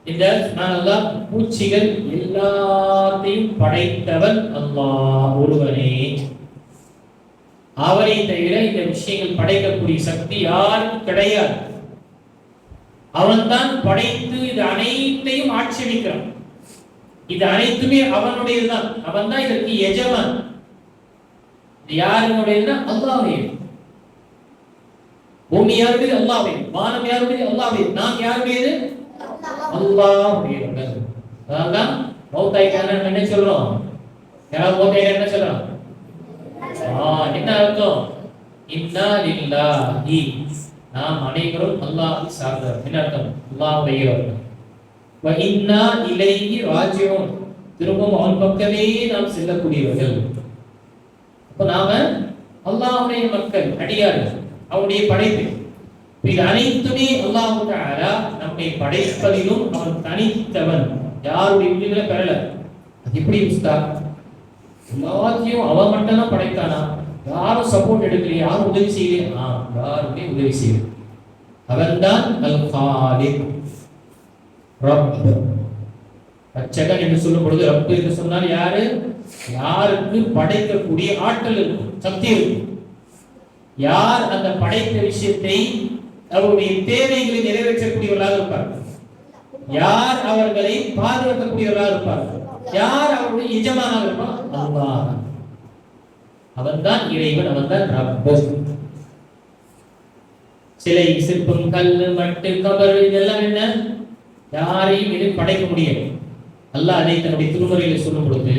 இந்த அல்லாஹ் பூச்சிகள் எல்லாத்தையும் படைத்தவன் அல்லாஹ் ஒருவனே. அவரை தவிர இந்த விஷயங்கள் படைக்கக்கூடிய சக்தி யாருக்கும் கிடையாது. அவன் தான் படைத்து இது அனைத்தையும் ஆட்சேபிக்கிறான். இது அனைத்துமே அவனுடையதுதான். அவன் தான் இதற்கு எஜமான். இது யாருடையதுன்னா அல்லாஹ்வே. பூமி யாருடையது? அல்லாஹ்வே. வானம் யாருடையது? அல்லாஹ்வே. நாம் யாருடையது? அல்லாஹ்வுடையது. அதான் மௌத்தாயிட்டான என்ன சொல்றோம்? யாராவது மௌத்தாயிட்டா என்ன சொல்றோம்? என்ன அர்த்தம்? இன்னா லில்லாஹி, நாம் அனைவரும் அல்லாஹ்வை சார்ந்தவர். என்ன அர்த்தம்? அல்லாஹ்வுடையவர்கள். வ இன்னா இலைஹி ராஜிஊன், திரும்பவும் அவன் பக்கமே நாம் செல்லக்கூடியவர்கள். அப்ப நாம அல்லாஹ்வுடைய மக்கள், அடியார்கள், அவனுடைய படைப்பு. இது அனைத்துமே அல்லாஹ் தஆலா நம்மை படைப்பதிலும் அவன் தனித்தவன், யாருடைய உதவிகளை பெறல. அது எப்படி உஸ்தாத்? எல்லாத்தையும் அவன் மட்டும் தான் படைத்தானா? யாரும் சப்போர்ட் எடுக்கலையே, யாரும் உதவி செய்யலையே? யாருமே உதவி செய்யல. அவன்தான் அல் காலிக், ரப். ரட்சகன் என்று சொல்லும் பொழுது ரப் என்று சொன்னால் யாரு? யாருக்கு படைக்கக்கூடிய ஆற்றல் இருக்கும், சக்தி இருக்கும். யார் அந்த படைத்த விஷயத்தை அவருடைய தேவைகளை நிறைவேற்றக்கூடியவர்களாக இருப்பார். யார் அவர்களை பாதுகாக்கக்கூடியவர்களாக இருப்பார்கள், யார் அவருடைய எஜமானாக இருப்பான்? அல்லாஹ். அவன்தான் இறைவன், அவன்தான் ரப்பு. சிலை, சிற்பம், கல், மட்டு, கபர் இதெல்லாம் என்ன? யாரையும் எதுவும் படைக்க முடியாது. அல்லாஹ் அதை தன்னுடைய திருமுறையில் சொல்லும் பொழுது,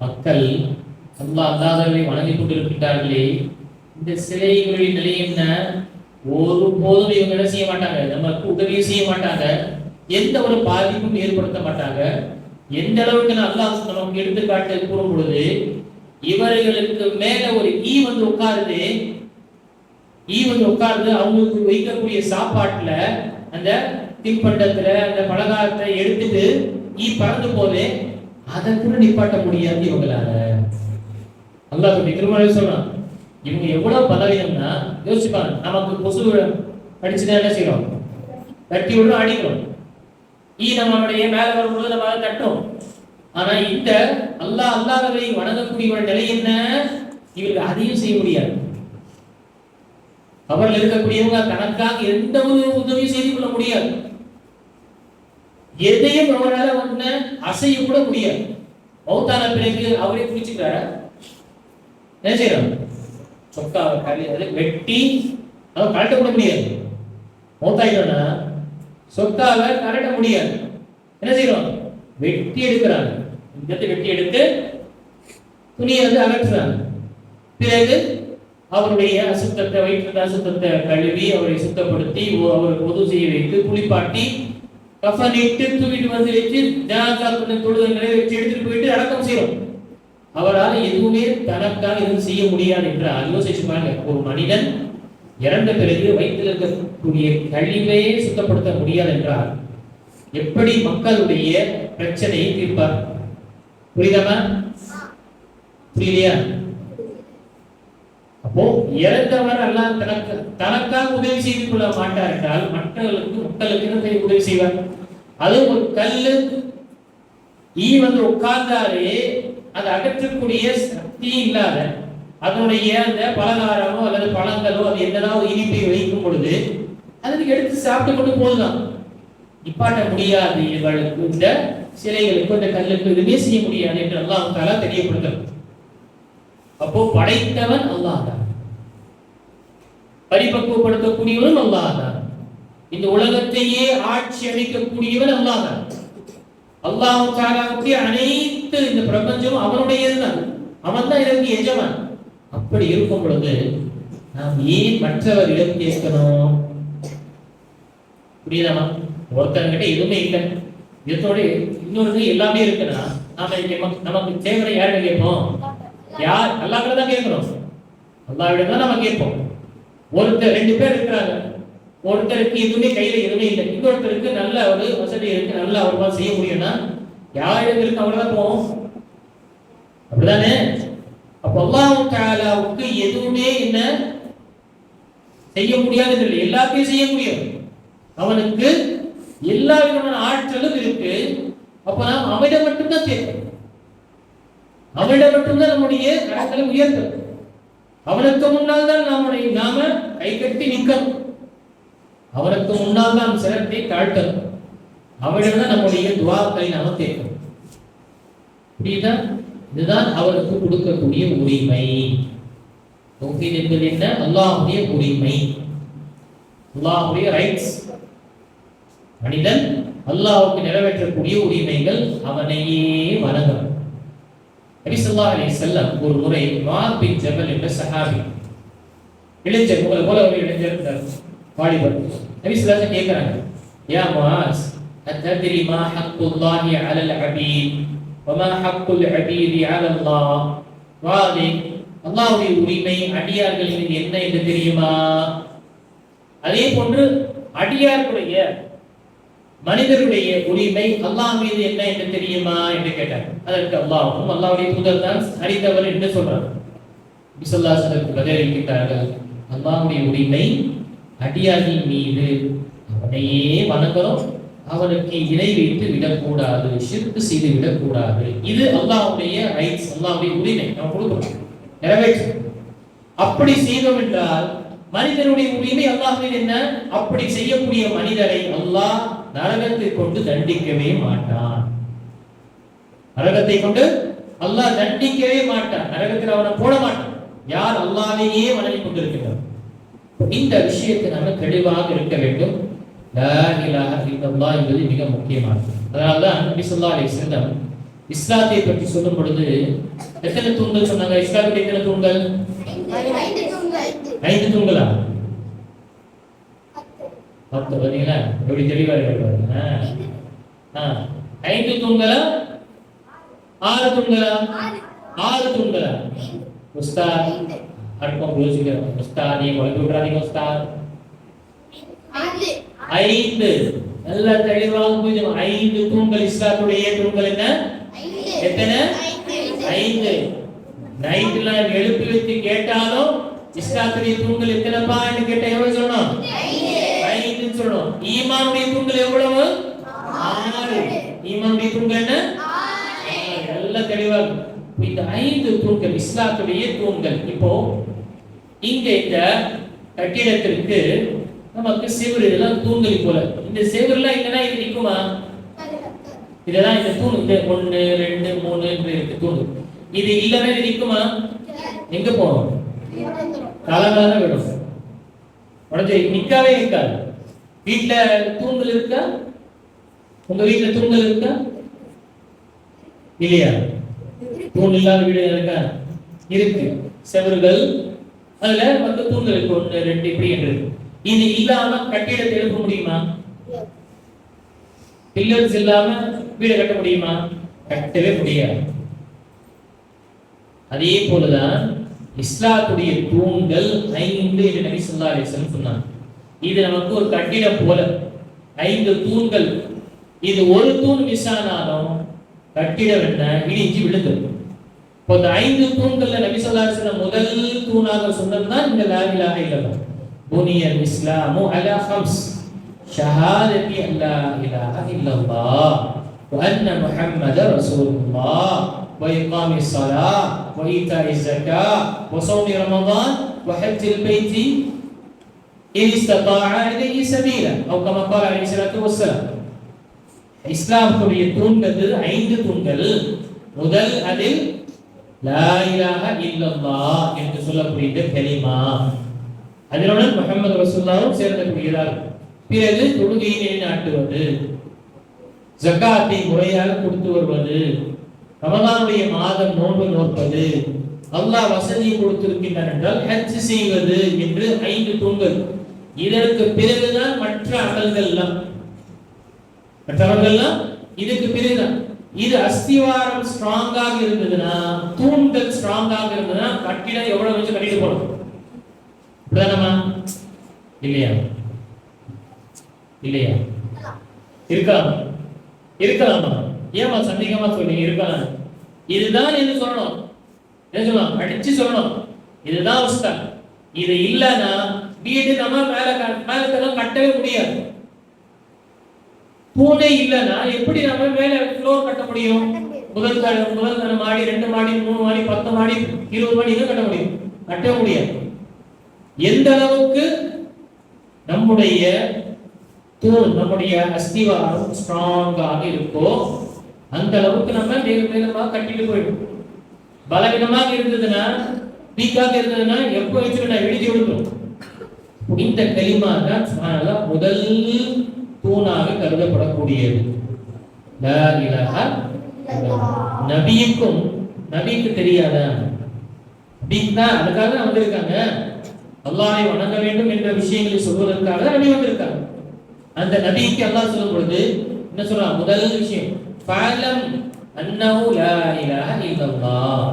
மக்கள் அல்லாஹ் அல்லாதவர்களை வணங்கிக் கொண்டிருக்கிறார்களே, இந்த சிலைகளின் நிலை என்ன? ஒரு போதும் இவங்க என்ன செய்ய மாட்டாங்க, நமக்கு உதவியும் செய்ய மாட்டாங்க, எந்த ஒரு பாதிப்பும் ஏற்படுத்த மாட்டாங்க. எந்த அளவுக்கு அல்லாஹ் நமக்கு எடுத்துக்காட்டு கூறும் பொழுது, இவர்களுக்கு மேல ஒரு ஈ வந்து உட்காருது, அவங்களுக்கு வைக்கக்கூடிய சாப்பாட்டுல அந்த தின்பண்டத்துல அந்த பலகாரத்தை எடுத்துட்டு ஈ பறந்து போதே, அதை கூட நிப்பாட்ட முடியாது இவங்களால. அல்லாஹ் திருமண சொல்றான், இவங்க எவ்வளவு பலவீனம்னா யோசிப்பாங்க. நமக்கு கொசு அடிச்சுதான் என்ன செய்யறோம்? தட்டி விடும், அடிக்கிறோம். ஈ நம்மளுடைய மேல வரும்போது நம்ம அதை தட்டும். ஆனா இந்த அல்லாதவரை வணங்கக்கூடிய ஒரு நிலை என்ன? இவருக்கு அதையும் செய்ய முடியாது. அவர்கள் இருக்கக்கூடியவங்க தனக்காக எந்த ஒரு உதவியும் செய்து கொள்ள முடியாது. எதையும் அவரால் வந்து அசைய கூட முடியாது. மௌத்தான பிறகு அவரே குடிச்சுக்கிறார, என்ன செய்யறாங்க? சொக்காவை வெட்டி அவன் கலட்ட கூட முடியாது. மௌத்தாயிட்டோம்னா சொக்காவை கலட்ட முடியாது. என்ன செய்யறோம்? வெட்டி எடுக்கிறாங்க. வெட்டி எடுத்து துணியை வந்து அகற்றுறாங்க. பிறகு அவருடைய அசுத்தத்தை, வயிற்று அசுத்தத்தை கழுவி அவரை சுத்தப்படுத்தி அவருக்கு உதவி செய்ய வைத்து குளிப்பாட்டி கஃனிட்டு தூக்கிட்டு வந்து வச்சு தொழுதங்களை வச்சு எடுத்துட்டு போயிட்டு அடக்கம் செய்யறோம். அவரால் எதுவுமே தனக்காக எதுவும் செய்ய முடியாது என்றால் யோசிச்சு பாருங்க. ஒரு மனிதன் இறந்த பிறகு வயிற்றில் இருக்கக்கூடிய கழிவையே சுத்தப்படுத்த முடியாது என்றால் எப்படி மக்களுடைய பிரச்சனையை தீர்ப்பார்? புரியுதமா? புரியலையா? அப்போ இறந்தவர் எல்லாம் தனக்காக உதவி செய்து கொள்ள மாட்டார் என்றால் மக்களுக்கு உதவி செய்வார். அது ஒரு கல்லு ஈ வந்து உட்கார்ந்தாலே அது அகற்றக்கூடிய சக்தி இல்லாத அதனுடைய அந்த பலகாரமோ அல்லது பழங்களோ அது என்னதாவது இனிப்பை வைக்கும் பொழுது அதுக்கு எடுத்து சாப்பிட்டு கொண்டு போதுதான். நிப்பாட்ட முடியாது. இவர்களுக்கு இந்த சிலைகளுக்கு இந்த கல்லுக்கு எதுவுமே செய்ய முடியாது என்று அல்லாஹ் தஆலா தெரியப்படுத்தும். அப்போ படைத்தவன் அல்லாஹ் தான், பரிபக்குவப்படுத்தக்கூடியவன் அல்லாஹ் தான், இந்த உலகத்தையே ஆட்சி அமைக்கக்கூடியவன் அல்லாஹ் தான். அல்லாஹ் தஆலாவுக்கு அனைத்து இந்த பிரபஞ்சமும் அவனுடையதுதான். அவன் தான் இதற்கு எஜமான். அப்படி இருக்கும் பொழுது நாம் ஏன் மற்றவரிடம் கேட்கணும்? புரியுதாமா? ஒருத்தங்கிட்ட எதுவுமே இல்லை, இதோட இன்னொரு எல்லாமே இருக்குன்னா நமக்கு தேவை யார்கிட்ட கேட்போம்? யார்? அல்லாஹ்விடம் தான் கேட்கணும். அல்லாஹ்விடம் தான் நம்ம கேட்போம். ஒருத்தர் 2 பேர் இருக்கிறாங்க, ஒருத்தருக்கு எதுவுமே கையில எதுவுமே இல்லை, இன்னொருத்தருக்கு நல்ல ஒரு வசதி இருக்கு, நல்ல அவரால் செய்ய முடியும்னா யாரிடம் இருக்கு அவர்தான் போவோம். அப்படிதானே? அப்ப அல்லாஹ் தஆலாவுக்கு எதுவுமே என்ன செய்ய முடியாது இல்லை, எல்லாத்தையும் செய்ய முடியும். அவனுக்கு எல்லா விதமான ஆற்றலும் இருக்கு. அப்ப நாம் அவனிடம் மட்டும்தான் கேட்கணும். அவனிடம் மட்டும்தான் நம்முடைய கரங்களை உயர்த்தணும். அவனுக்கு முன்னால் தான் நாம கை கட்டி நிற்கணும். அவனுக்கு முன்னால் தான் சிரத்தை தாழ்த்தணும். அவனிடம் தான் நம்முடைய துவாக்களை நாம கேட்கணும். புரியுதா? இதுதான் அவருக்கு கொடுக்கக்கூடிய உரிமை. தௌஹீத் என்பது என்ன? அல்லாஹ்வுடைய உரிமை, அல்லாஹ்வுடைய ரைட்ஸ். மனிதன் அல்லாஹ்வுக்கு நிறைவேற்றக்கூடிய உரிமைகள், அவனையே வணங்கணும். நபி ஸல்லல்லாஹு அலைஹி வஸல்லம் ஒரு முறை முஆத் பின் ஜபல் என்ற சஹாபி, இளைஞர், உங்களை போல ஒரு இளைஞர் இருந்தார், வாலிபர். நபி ஸல்லல்லாஹு அலைஹி வஸல்லம் கேட்கிறாங்க, யா முஆஸ் அத்தத்ரி மா ஹக்குல்லாஹி அலல் அபீத் வமா ஹக்குல் அபீதி அலல்லாஹ்? வாதி, அல்லாஹ்வுடைய உரிமை அடியார்கள் மீது என்ன என்று தெரியுமா? அதே போன்று அடியார்களுடைய மனிதருடைய உரிமை அல்லாஹ் மீது என்ன என்று தெரியுமா என்று கேட்டார். அதற்கு அல்லாஹ்வும் அல்லாஹ்வுடைய தூதர் தான் அறிந்தவர் என்று சொல்றார். நபி ஸல்லல்லாஹு அலைஹி வஸல்லம் பதிலளிக்கிறார்கள், அல்லாஹ்வுடைய உரிமை அடியார்கள் மீது அவனையே வணங்குறோம், அவனுக்கு இணை வைத்து விடக்கூடாது, ஷிர்க் செய்து விடக்கூடாது. இது அல்லாஹ்வுடைய ரைட்ஸ், அல்லாஹ்வுடைய உரிமை. நாம் கொடுக்கிறோம், நிறைவேற்றணும். அப்படி செய்தோம் என்றால் மனிதனுடைய உரிமை அல்லாஹ் மீது என்ன? அப்படி செய்யக்கூடிய மனிதரை அல்லாஹ் நரகத்தை கொண்டு தண்டிக்கவே மாட்டான். நரகத்தை கொண்டு அல்லாஹ் தண்டிக்கவே மாட்டான். நரகத்தில் அவனை போட மாட்டான். யார் அல்லாஹ்வையே வணங்கி கொண்டிருக்கிறார். இந்த விஷயத்தை நம்ம தெளிவாக இருக்க வேண்டும். லா இலாஹ இல்லல்லாஹ் என்பது மிக முக்கியமானது. அதனால்தான் நபி ஸல்லல்லாஹு அலைஹி வஸல்லம் இஸ்லாத்தை பற்றி சொல்லும் பொழுது எத்தனை தூண்கள் சொன்னாங்க? இஸ்லாத்துடைய எத்தனை தூண்கள்? 5 தூண்களா? 10. பாத்தீங்களா எப்படி தெளிவா இருக்காங்க. 5 தூண்களா 6 தூண்களா? 6 தூண்களா? உஸ்தாத் அடுப்பம் யோசிக்கிறோம். உஸ்தாத் நீங்க குழம்பு விடுறாதீங்க உஸ்தாத். 5 நல்ல தெளிவாக புரியுது. 5 தூண்கள் இஸ்லாத்துடைய தூண்கள் என்ன? எத்தனை? 5. நைட்ல எழுப்பி வச்சு கேட்டாலும் இஸ்லாத்துடைய தூண்கள் எத்தனைப்பா என்று கேட்டா எவ்வளவு சொல்லணும்? 5 சொல்லணும். ஈமானுடைய தூண்கள் எவ்வளவு? 6. ஈமானுடைய தூண்கள் என்ன? 6. நல்ல தெளிவாக இந்த 5 தூண்கள் இஸ்லாத்துடைய தூண்கள். இப்போ இங்க இந்த கட்டிடத்திற்கு நமக்கு செவுரு எல்லாம் தூண்கள் போல. இந்த செவுருலாம் இல்லைன்னா இது நிக்குமா? இதெல்லாம் இந்த தூண் இந்த 1 2 3 இருக்கு தூண். இது இல்லைன்னா இது நிக்குமா? எங்க போகும்? காலங்காலம் விடும். உடனே நிக்காவே நிக்காது. வீட்டுல தூண்கள் இருக்கா? உங்க வீட்டுல தூண்கள் இருக்கா? இல்லையா? தூண் இல்லாத வீடு இருக்கா? இருக்கு. செவறுகள் அதுல வந்து தூண்கள் இருக்கு. 1 2 இப்படி என்று. இது இல்லாம கட்டிடத்தை எழுப்ப முடியுமா? பில்லர்ஸ் இல்லாம வீடு கட்ட முடியுமா? கட்டவே முடியாது. அதே போலதான் இஸ்லாத்துடைய தூண்கள் 5 என்று நபி ஸல்லல்லாஹு அலைஹி வஸல்லம் சொன்னாங்க. இது நமக்கு ஒரு கட்டிடம் போல 5 தூண்கள். இது ஒரு தூண் மிஸ் ஆனாலும் கட்டிடம் என்ன இடிஞ்சு விழுந்துடும். இப்போ இந்த 5 தூண்கள்ல நபி ஸல்லல்லாஹு அலைஹி வஸல்லம் முதல் தூணாக சொன்னதுதான் இந்த லா இலாஹ இல்லல்லாஹ். புனியல் இஸ்லாமு அலா 5 ஷஹாதத்தி அல்லா இலாஹ இல்லல்லாஹ் வ அன்ன முஹம்மதர் ரசூலுல்லாஹ் வ இகாமிஸ் ஸலாஹ் வ ஈதாஇஸ் ஸகாத் வ ஸௌமி ரமதான் வ ஹஜ்ஜில் பைத்தி இன் இஸ்ததாஅ இலைஹி சபீலா அவ் கமா قال அலைஹி ஸலாத்து வஸ்ஸலாம். இஸ்லாமுடைய தூண்கள் 5 தூண்கள். முதல் அதில் லா இலாஹ இல்லல்லாஹ் என்று சொல்லக்கூடிய கலிமா, அதனுடன் முஹம்மது ரசூலுல்லாஹ் சேர்ந்தக்கூடியதால். பிறகு தொழுகையை நிலைநாட்டுவது, ஜகாத்தை முறையாக கொடுத்து வருவது, ரமலானுடைய மாதம் நோன்பு நோற்பது, அல்லாஹ் வசதி கொடுத்திருக்கின்றான் என்றால் ஹஜ் செய்வது என்று 5 தூண்கள். இதற்கு பிறகுதான் மற்ற அமல்கள்லாம். மற்றவர்கள்லாம் இதுக்கு பிறகுதான். இது அஸ்திவாரம் ஸ்ட்ராங்காக இருந்ததுன்னா, தூண்கள் ஸ்ட்ராங்காக இருந்ததுன்னா கட்டிடம் எவ்வளவு வச்சு கட்டிட்டு போகணும்? பிரதமா இல்லையா? இல்லையா? இருக்கலாம். இருக்கலாமா? ஏமா சந்தேகமா சொல்றீங்க? இருக்கலாம். இதுதான் என்று சொல்லணும். என்ன சொல்லணும்? அடிச்சு சொல்லணும். இதுதான் அவஸ்தை. இது இல்லைன்னா வீடு நம்ம மேல கட்டவே முடியாது. தூணே இல்லைன்னா எப்படி நம்ம மேல ஃப்ளோர் கட்ட முடியும்? முதல் மாடி, 2 மாடி, 3 மாடி, 10 மாடி, 20 மாடி கட்ட முடியும்? கட்ட முடியாது. எந்த அளவுக்கு நம்முடைய தூண், நம்முடைய அஸ்திவாரம் ஸ்ட்ராங்காக இருக்கோ அந்த அளவுக்கு நம்ம மேலமாக கட்டிட்டு போயிடும். பலவீனமாக இருந்ததுன்னா, வீக்காக இருந்ததுன்னா எப்போ வச்சுக்கிட்டா எழுதி விடுறோம். இந்த கலிமா தான் முதல் தூணாக கருதப்படக்கூடியது. லா இலாஹ இல்லல்லாஹ். நபிக்கு தெரியாதா? நபிக்கு அதுக்காக தான் வந்திருக்காங்க. அல்லாஹ்வை வணங்க வேண்டும் என்ற விஷயங்களை சொல்வதற்காக தான் நபி வந்திருக்காங்க. அந்த நபிக்கு அல்லாஹ் சொல்லும் பொழுது என்ன சொல்றான்? முதல் விஷயம் ஃபஅலம் அன்னஹு லா இலாஹ இல்லல்லாஹ்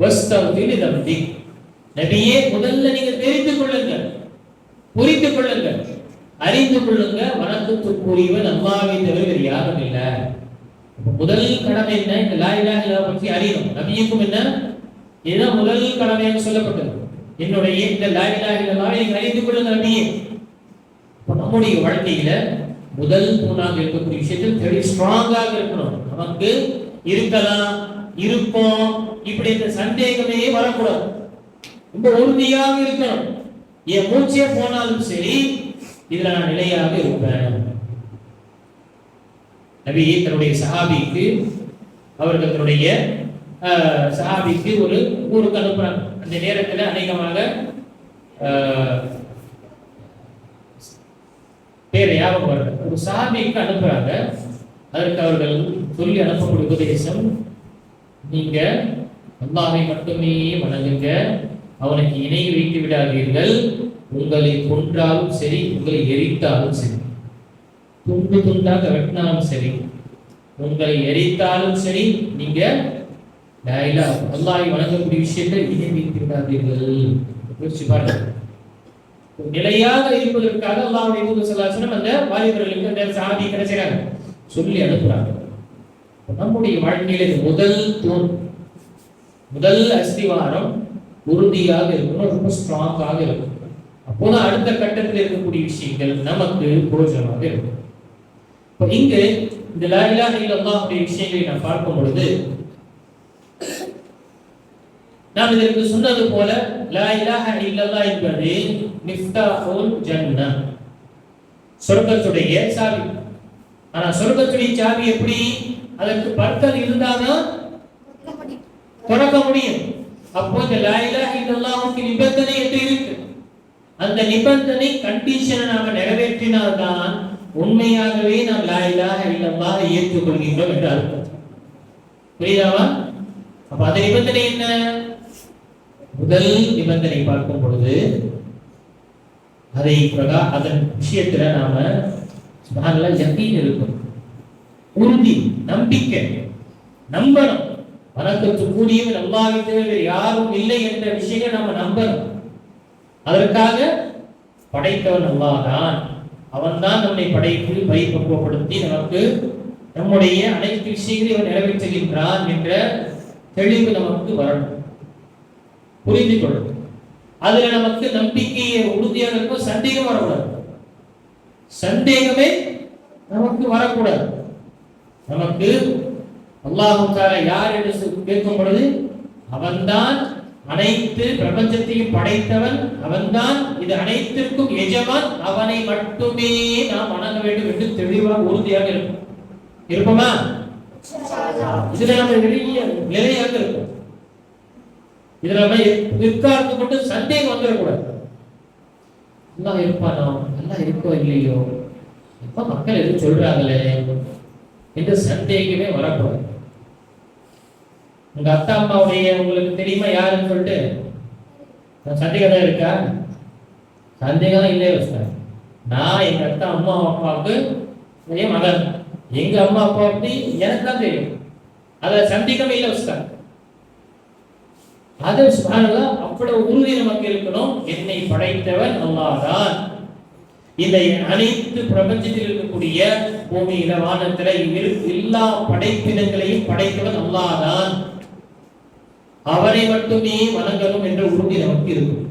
வஸ்தக்ஃபிர் லிதம்பிக். நபியே முதல்ல நீங்க தெரிந்து கொள்ளுங்கள், புரிந்து கொள்ளுங்கள், அறிந்து கொள்ளுங்க, வணக்கத்துக்குரியவன் அல்லாஹ்வை தவிர வேறு யாரும் இல்லை. முதல் கடமை என்ன? இந்த லா இலாஹ இல்லல்லாஹ் பற்றி அறியணும். நபியுக்கும் என்ன இதுதான் முதல் கடமையாக சொல்லப்பட்டது. என்னுடைய இந்த லா இலாஹ இல்லல்லாஹ் நீங்க அறிந்து கொள்ளுங்க நபியே. நம்முடைய வாழ்க்கையில முதல் தூணாக இருக்கக்கூடிய விஷயத்தில் தெளி ஸ்ட்ராங்காக இருக்கணும். நமக்கு இருக்கலாம், இருப்போம், இப்படி இந்த சந்தேகமே வரக்கூடாது. ரொம்ப உறுதியாக இருக்கணும். என் மூச்சே போனாலும் சரி இதுல நான் நிலையாக இருப்பேன். நபி தன்னுடைய சஹாபிக்கு அவர்கள் தன்னுடைய சஹாபிக்கு ஒரு ஊருக்கு அனுப்புறாங்க. அந்த நேரத்தில் அநேகமாக பேரை ஞாபகம் வரல, ஒரு சஹாபிக்கு அனுப்புறாங்க. அதற்கு அவர்கள் சொல்லி அனுப்பக்கூடிய உபதேசம், நீங்க அல்லாஹை மட்டுமே வணங்குங்க, அவனுக்கு இணை வைத்து விடாதீர்கள். உங்களை கொன்றாலும் சரி, உங்களை எரித்தாலும் சரி, துண்டு துண்டாக வெட்டினாலும் சரி, உங்களை எரித்தாலும் சரி, நீங்க அல்லாஹை வணங்கக்கூடிய விஷயத்தை இணை வைத்து விடாதீர்கள். யோசிச்சு பாருங்க. நிலையாக இருப்பதற்காக அல்லாஹ்வுடைய தூதர் ஸல்லல்லாஹு அலைஹி வஸல்லம் அந்த வாலிபர்களுக்கு அந்த சஹாபி கிடைச்சாங்க சொல்லி அனுப்புறாங்க. நம்முடைய வாழ்க்கையில முதல் தூண், முதல் அஸ்திவாரம் உறுதியாக இருக்கணும், ரொம்ப ஸ்ட்ராங்காக இருக்கும். அப்போதான் அடுத்த கட்டத்தில் இருக்கக்கூடிய விஷயங்கள் நமக்கு பிரயோஜனமாக இருக்கும். இப்போ இங்கு இந்த லா இலாஹ இல்லல்லாஹ்வுடைய விஷயங்களை நாம் பார்க்கும் பொழுது நாம் இதற்கு சொன்னது போல லா இலாஹ இல்லல்லாஹ் என்பது மிஃப்தாஹுல் ஜன்னah, சொர்க்கத்துடைய சாவி. ஆனா சொர்க்கத்துடைய சாவி எப்படி? அதற்கு பற்கள் இருந்தாதான் திறக்க முடியும். அப்போ இந்த லா இலாஹ இல்லல்லாஹ்வுக்கு நிபந்தனை என்று இருக்கு. அந்த நிபந்தனை கண்டிஷனை நாம நிறைவேற்றினால்தான் உண்மையாகவே நாம் லா இலாஹ இல்லல்லாஹ் ஏற்றுக்கொள்கின்றோம் என்று அர்த்தம். புரியுதாவா? அப்ப அந்த நிபந்தனை என்ன? முதல் நிபந்தனை பார்க்கும் பொழுது அதன் விஷயத்துல நாம சுப்ஹானல்லாஹ் யகீன் இருக்கும், உறுதி, நம்பிக்கை, நம்பணும். வணக்கத்துக்குரியவன் அல்லாஹ்வை தவிர யாரும் இல்லை என்ற விஷயத்தை நாம நம்பணும். அதற்காக படைத்தவன் அல்லாஹ் தான், அவன் தான் நம்மை படைத்து பரிபக்குவப்படுத்தி நமக்கு நம்முடைய அனைத்து விஷயங்களையும் அவன் நிறைவேற்றுகின்றான் என்ற தெளிவு நமக்கு வரணும், புரிந்து கொள்ளும். அதுல நமக்கு நம்பிக்கையை உறுதியாக இருக்கும், சந்தேகம் வரக்கூடாது. சந்தேகமே நமக்கு வரக்கூடாது. நமக்கு அல்லாஹ் தஆலா யார் என்று கேட்கும் பொழுது அவன்தான் அனைத்து பிரபஞ்சத்தையும் படைத்தவன், அவன்தான் இது அனைத்திற்கும் எஜமான், அவனை மட்டுமே நாம் வணங்க வேண்டும் என்று தெளிவாக உறுதியாக இருக்கும். இருப்போமா? இதுல நம்ம நிலையாக இருக்கும். இதுல நம்ம நிற்கார்ந்து கொண்டு சந்தேகம் வந்துடக்கூடாது. அல்லாஹ் இருப்பானோ, அல்லாஹ் இருக்கோ இல்லையோ, இப்ப மக்கள் எதுவும் சொல்றாங்களே என்று சந்தேகமே வரக்கூடாது. உங்க அத்தா அம்மாவுடைய உங்களுக்கு தெரியுமா யாருன்னு சொல்லிட்டு சந்தேகம் தான் இருக்கா? சந்தேகம் தான் இல்லையே வச்சுட்டாங்க. நான் எங்க அத்தா அம்மா அப்பாவுக்கு என் மகன், எங்க அம்மா அப்பா அப்படி எனக்கு தான் தெரியும், அத சந்தேகமே இல்லை வச்சுட்டாங்க. அது சுப்ஹானல்லாஹ் அவ்வளவு உறுதி நமக்கு இருக்கணும். என்னை படைத்தவன் அல்லாஹ் தான். இந்த அனைத்து பிரபஞ்சத்தில் இருக்கக்கூடிய பூமியில வானத்துல எல்லா படைப்பினங்களையும் படைத்தவன் அல்லாஹ் தான், அவரை மட்டுமே வணங்கணும் என்ற உறுதி நமக்கு இருக்கும்.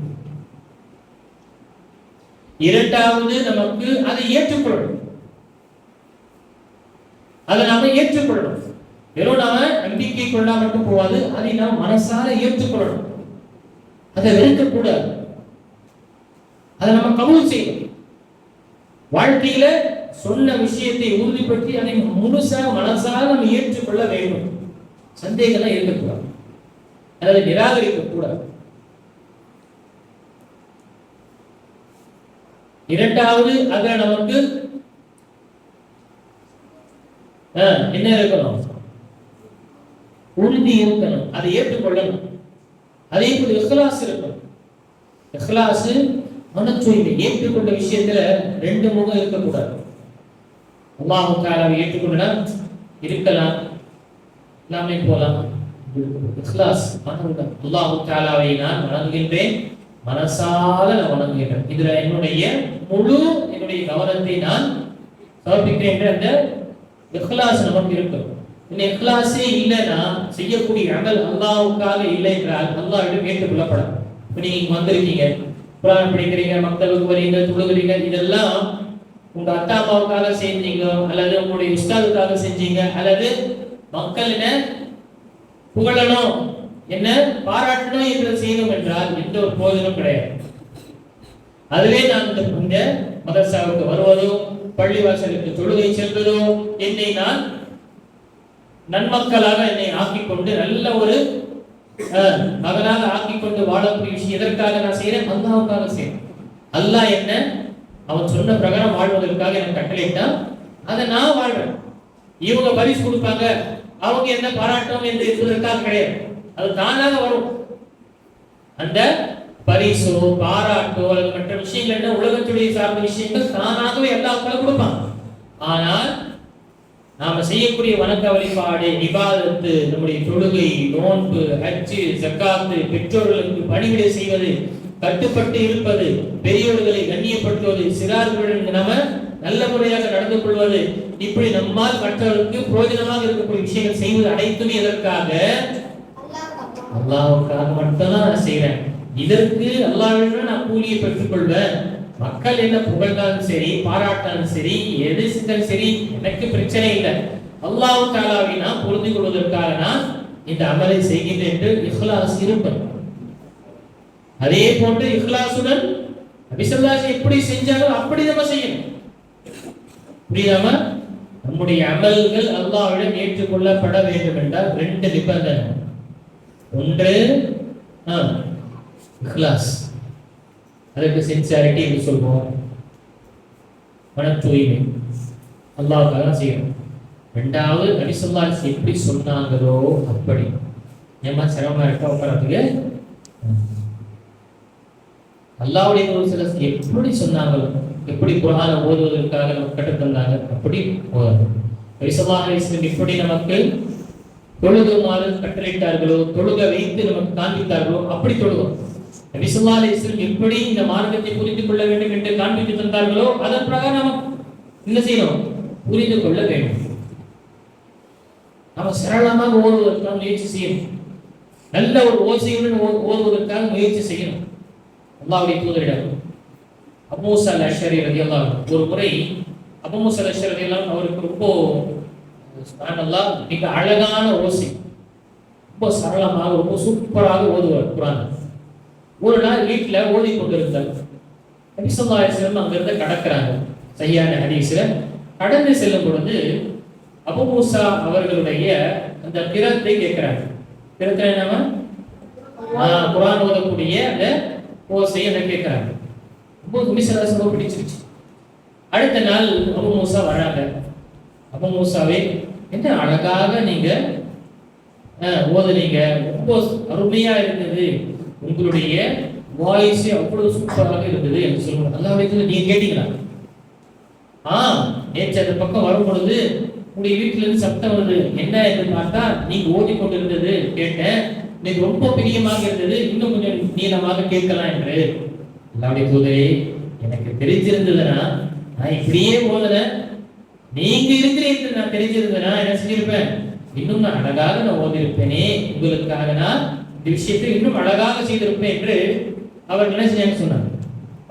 இரண்டாவது, நமக்கு அதை ஏற்றுக்கொள்ளணும். அதை நாம ஏற்றுக்கொள்ளணும். வெறும் நாம நம்பிக்கை கொள்ளா மட்டும் போவாது, அதை நாம் மனசால ஏற்றுக்கொள்ளணும். அதை வெறுக்க கூடாது, அதை நம்ம கபூல் செய்யணும். வாழ்க்கையில சொன்ன விஷயத்தை உறுதிப்படுத்தி அதை முழுசா மனசால நம்ம ஏற்றுக்கொள்ள வேண்டும். சந்தேகம் இருக்கக்கூடாது, அதை நிராகரிக்க கூடாது. இரண்டாவது, அதுல நமக்கு என்ன இருக்கணும்? உறுதி இருக்கணும், அதை ஏற்றுக்கொள்ளணும். அதே போல இஹ்லாஸ் இருக்கணும். இஹ்லாஸ் மன தூய்மை. ஏற்றுக்கொண்ட விஷயத்துல ரெண்டு முகம் இருக்கக்கூடாது. அல்லாஹ் தஆலாவை ஏற்றுக்கொண்டா இருக்கலாம், நாமே போலாம். இஹ்லாஸ், அல்லாஹ் தஆலாவை நான் வணங்குகின்றேன், மனசால நான் வணங்குகின்றேன், இதுல என்னுடைய கவனத்தை நான் சமர்ப்பிக்கிறேன் என்ற அந்த இஹ்லாஸ் நமக்கு இருக்கும். இந்த இஹ்லாஸே இல்லைன்னா செய்யக்கூடிய அமல் அல்லாஹ்வுக்காக இல்லை என்றால் அல்லாஹ்விடம் ஏற்றுக்கொள்ளப்படும். இப்போ நீங்க வந்திருக்கீங்க, குர்ஆன் படிக்கிறீங்க, மக்களுக்கு வரீங்க, தொழுகிறீங்க, இதெல்லாம் உங்க அத்தா அம்மாவுக்காக செஞ்சீங்க, அல்லது உங்களுடைய உஸ்தாதுக்காக செஞ்சீங்க, அல்லது மக்கள் என்ன புகழணும், என்ன பாராட்டணும் என்று செய்யணும் என்றால் எந்த ஒரு பிரயோஜனம் கிடையாது. அதுவே நான் இந்த மதரசாவுக்கு வருவதோ பள்ளிவாசலுக்கு தொழுகை செல்வதோ, என்னை நான் நன்மக்களாக என்னை ஆக்கிக்கொண்டு நல்ல ஒரு மகனாக ஆக்கிக்கொண்டு வாழக்கூடிய விஷயம் எதற்காக நான் செய்யறேன்? அல்லாஹ்வுக்காக செய்யறேன். அல்லாஹ் என்ன அவன் சொன்ன பிரகாரம் வாழ்வதற்காக எனக்கு கட்டளையிட்டா அதை நான் வாழ்றேன். இவங்க பரிசு கொடுப்பாங்க, அவங்க என்ன பாராட்டும் என்று இருப்பதற்காக கிடையாது. அது தானாக வரும். அந்த பரிசோ பாராட்டோ அல்லது மற்ற விஷயங்கள் என்ன உலகத்துடைய சார்ந்த விஷயங்கள் தானாகவே அல்லாஹ் கொடுப்பான். ஆனால் நாம செய்யக்கூடிய வணக்க வழிபாடு, இபாதத்து, நம்முடைய தொழுகை, நோன்பு, ஹஜ்ஜு, ஜக்காத்து, பெற்றோர்களுக்கு பணிவிடை செய்வது, கட்டுப்பட்டு இருப்பது, பெரியோர்களை கண்ணியப்படுத்துவது, சிறார்களுடன் நாம நல்ல முறையாக நடந்து கொள்வது, இப்படி நம்மால் மற்றவர்களுக்கு பிரயோஜனமாக இருக்கக்கூடிய விஷயங்கள் செய்வது அனைத்துமே எதற்காக? அல்லாஹ்வுக்காக மட்டும்தான் நான் செய்யறேன். இதற்கு அல்லாஹ்விடம் நான் கூலியை பெற்றுக் கொள்வேன். மக்கள் என்ன புகழ்ந்தாலும் சரி, பாராட்டாலும் சரி, எது செஞ்சாலும் சரி, எனக்கு பிரச்சனை இல்லை. அல்லாஹ் தஆலாவை நான் புரிந்து கொள்வதற்காக நான் இந்த அமலை செய்கின்றேன் என்று இஹ்லாஸ் இருப்பது. அதே போன்று இஹ்லாசுடன் நபி ஸல்லல்லாஹு அலைஹி எப்படி செஞ்சாலும் அப்படி நம்ம செய்யணும். புரியுதாமா? நம்முடைய அமல்கள் அல்லாஹ்விடம் ஏற்றுக்கொள்ளப்பட வேண்டும் என்றால் ரெண்டு நிபந்தனை. ஒன்று இஹ்லாஸ், அதற்கு சின்சியாரிட்டி என்று சொல்வோம், மன தூய்மை, அல்லாஹ்வுக்காக செய்யணும். ரெண்டாவது நபி ஸல்லல்லாஹு அலைஹி எப்படி சொன்னாங்களோ அப்படி. ஏமா சிரமமா இருக்கா உட்காரத்துக்கு? அல்லாஹ்வுடைய தூதர் எப்படி சொன்னாங்களோ, எப்படி குர்ஆனை ஓதுவதற்காக நமக்கு கற்றுத்தந்தாங்க அப்படி ஓதணும். நபி ஸல்லல்லாஹு அலைஹி வஸல்லம் எப்படி நமக்கு தொழுகுமாறு கட்டளையிட்டார்களோ, தொழுக வைத்து நமக்கு காண்பித்தார்களோ அப்படி தொழுவோம். நபி ஸல்லல்லாஹு அலைஹி வஸல்லம் எப்படி இந்த மார்க்கத்தை புரிந்து கொள்ள வேண்டும் என்று காண்பித்து தந்தார்களோ அதன் பிரகாரம் நாம் என்ன செய்யணும்? புரிந்து கொள்ள வேண்டும். நாம் சரளமாக ஓதுவதற்காக முயற்சி செய்யணும். நல்ல ஒரு ஓசையுடன் ஓதுவதற்காக முயற்சி செய்யணும். அல்லாஹ்வுடைய தூதரிடம் அபூ மூஸா அல்-அஷ்அரி ரலியல்லாஹு அன்ஹு ஒரு முறை, அபூ மூஸா அல்-அஷ்அரி ரலியல்லாஹு அன்ஹு அவருக்கு ரொம்ப சுப்ஹானல்லாஹ் மிக அழகான ஓசை, ரொம்ப சரளமாக ரொம்ப சூப்பராக ஓதுவார் குர்ஆன். ஒரு நாள் வீட்டில் ஓதி கொண்டிருந்தார். நபி ஸல்லல்லாஹு அலைஹி வஸல்லம் அங்கிருந்து கடக்கிறாங்க. சஹீஹான ஹதீஸ்ல கடந்து செல்லும் பொழுது அபூ மூஸா அவர்களுடைய அந்த கிரத்தை கேட்கிறாங்க. கிரத்தை என்னவா? குர்ஆன் ஓதக்கூடிய அந்த ஓசையை கேட்கிறாங்க. ரொம்ப நபி ஸல்லல்லாஹு அலைஹி வஸல்லம் பிடிச்சிருச்சு. அடுத்த நாள் அபூ மூஸா வராங்க. அபூ மூஸாவே, என்ன அழகாக நீங்க ஓதுனீங்க, ரொம்ப அருமையா இருந்தது, உங்களுடைய வாய்ஸ் அவ்வளவு சூப்பராக இருந்தது என்று சொல்லுவாங்க. அல்லாஹ்வுடைய நீங்க கேட்டீங்களா? நேற்று அந்த பக்கம் வரும் பொழுது உங்களுடைய வீட்டில இருந்து சத்தம் வருது, என்ன என்று பார்த்தா நீங்க ஓதிக்கொண்டிருந்தது கேட்டேன், எனக்கு ரொம்ப பிரியமாக இருந்தது, இன்னும் கொஞ்சம் நீளமாக கேட்கலாம் என்று. அல்லாஹ்வுடைய தூதரே, எனக்கு தெரிஞ்சிருந்ததுன்னா நான் இப்படியே ஓதுறேன், நீங்க இருக்கிறீர்கள் நான் தெரிஞ்சிருந்தேன்னா என்ன செஞ்சிருப்பேன்? இன்னும் நான் அழகாக நான் ஓதிருப்பேனே, உங்களுக்காக நான் இந்த விஷயத்தை இன்னும் அழகாக செய்திருப்பேன் என்று அவர் என்ன செய்ய சொன்னார்.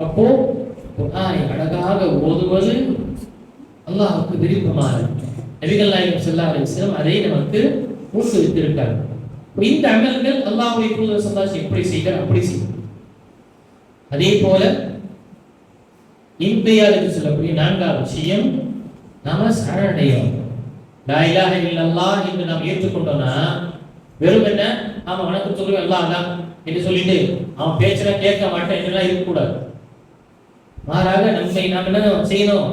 அப்போ அழகாக ஓதுவது அல்லாஹ்வுக்கு விருப்பமானது. நபிகள் நாயகம் ஸல்லல்லாஹு அலைஹி வஸல்லம் அதை நமக்கு ஊக்குவித்திருக்கார். இந்த அமல்கள் அல்லாஹ்வுடைய தூதர் ஸல்லல்லாஹு அலைஹி எப்படி செய்தார் அப்படி செய்தார். அதே போல இன்பியாதுக்கு சொல்லக்கூடிய நான்காவது விஷயம், நாம சரணடையும். லா இலாஹ இல்லல்லாஹ் என்று நாம் ஏற்றுக்கொண்டோம்னா வெறும் என்ன நாம வணக்கம் சொல்லுவோம் அல்லாஹ் தான் என்று சொல்லிட்டு அவன் பேச்சுனா கேட்க மாட்டேன் என்றெல்லாம் இருக்கக்கூடாது. மாறாக நம்மை நாம் என்ன செய்யணும்?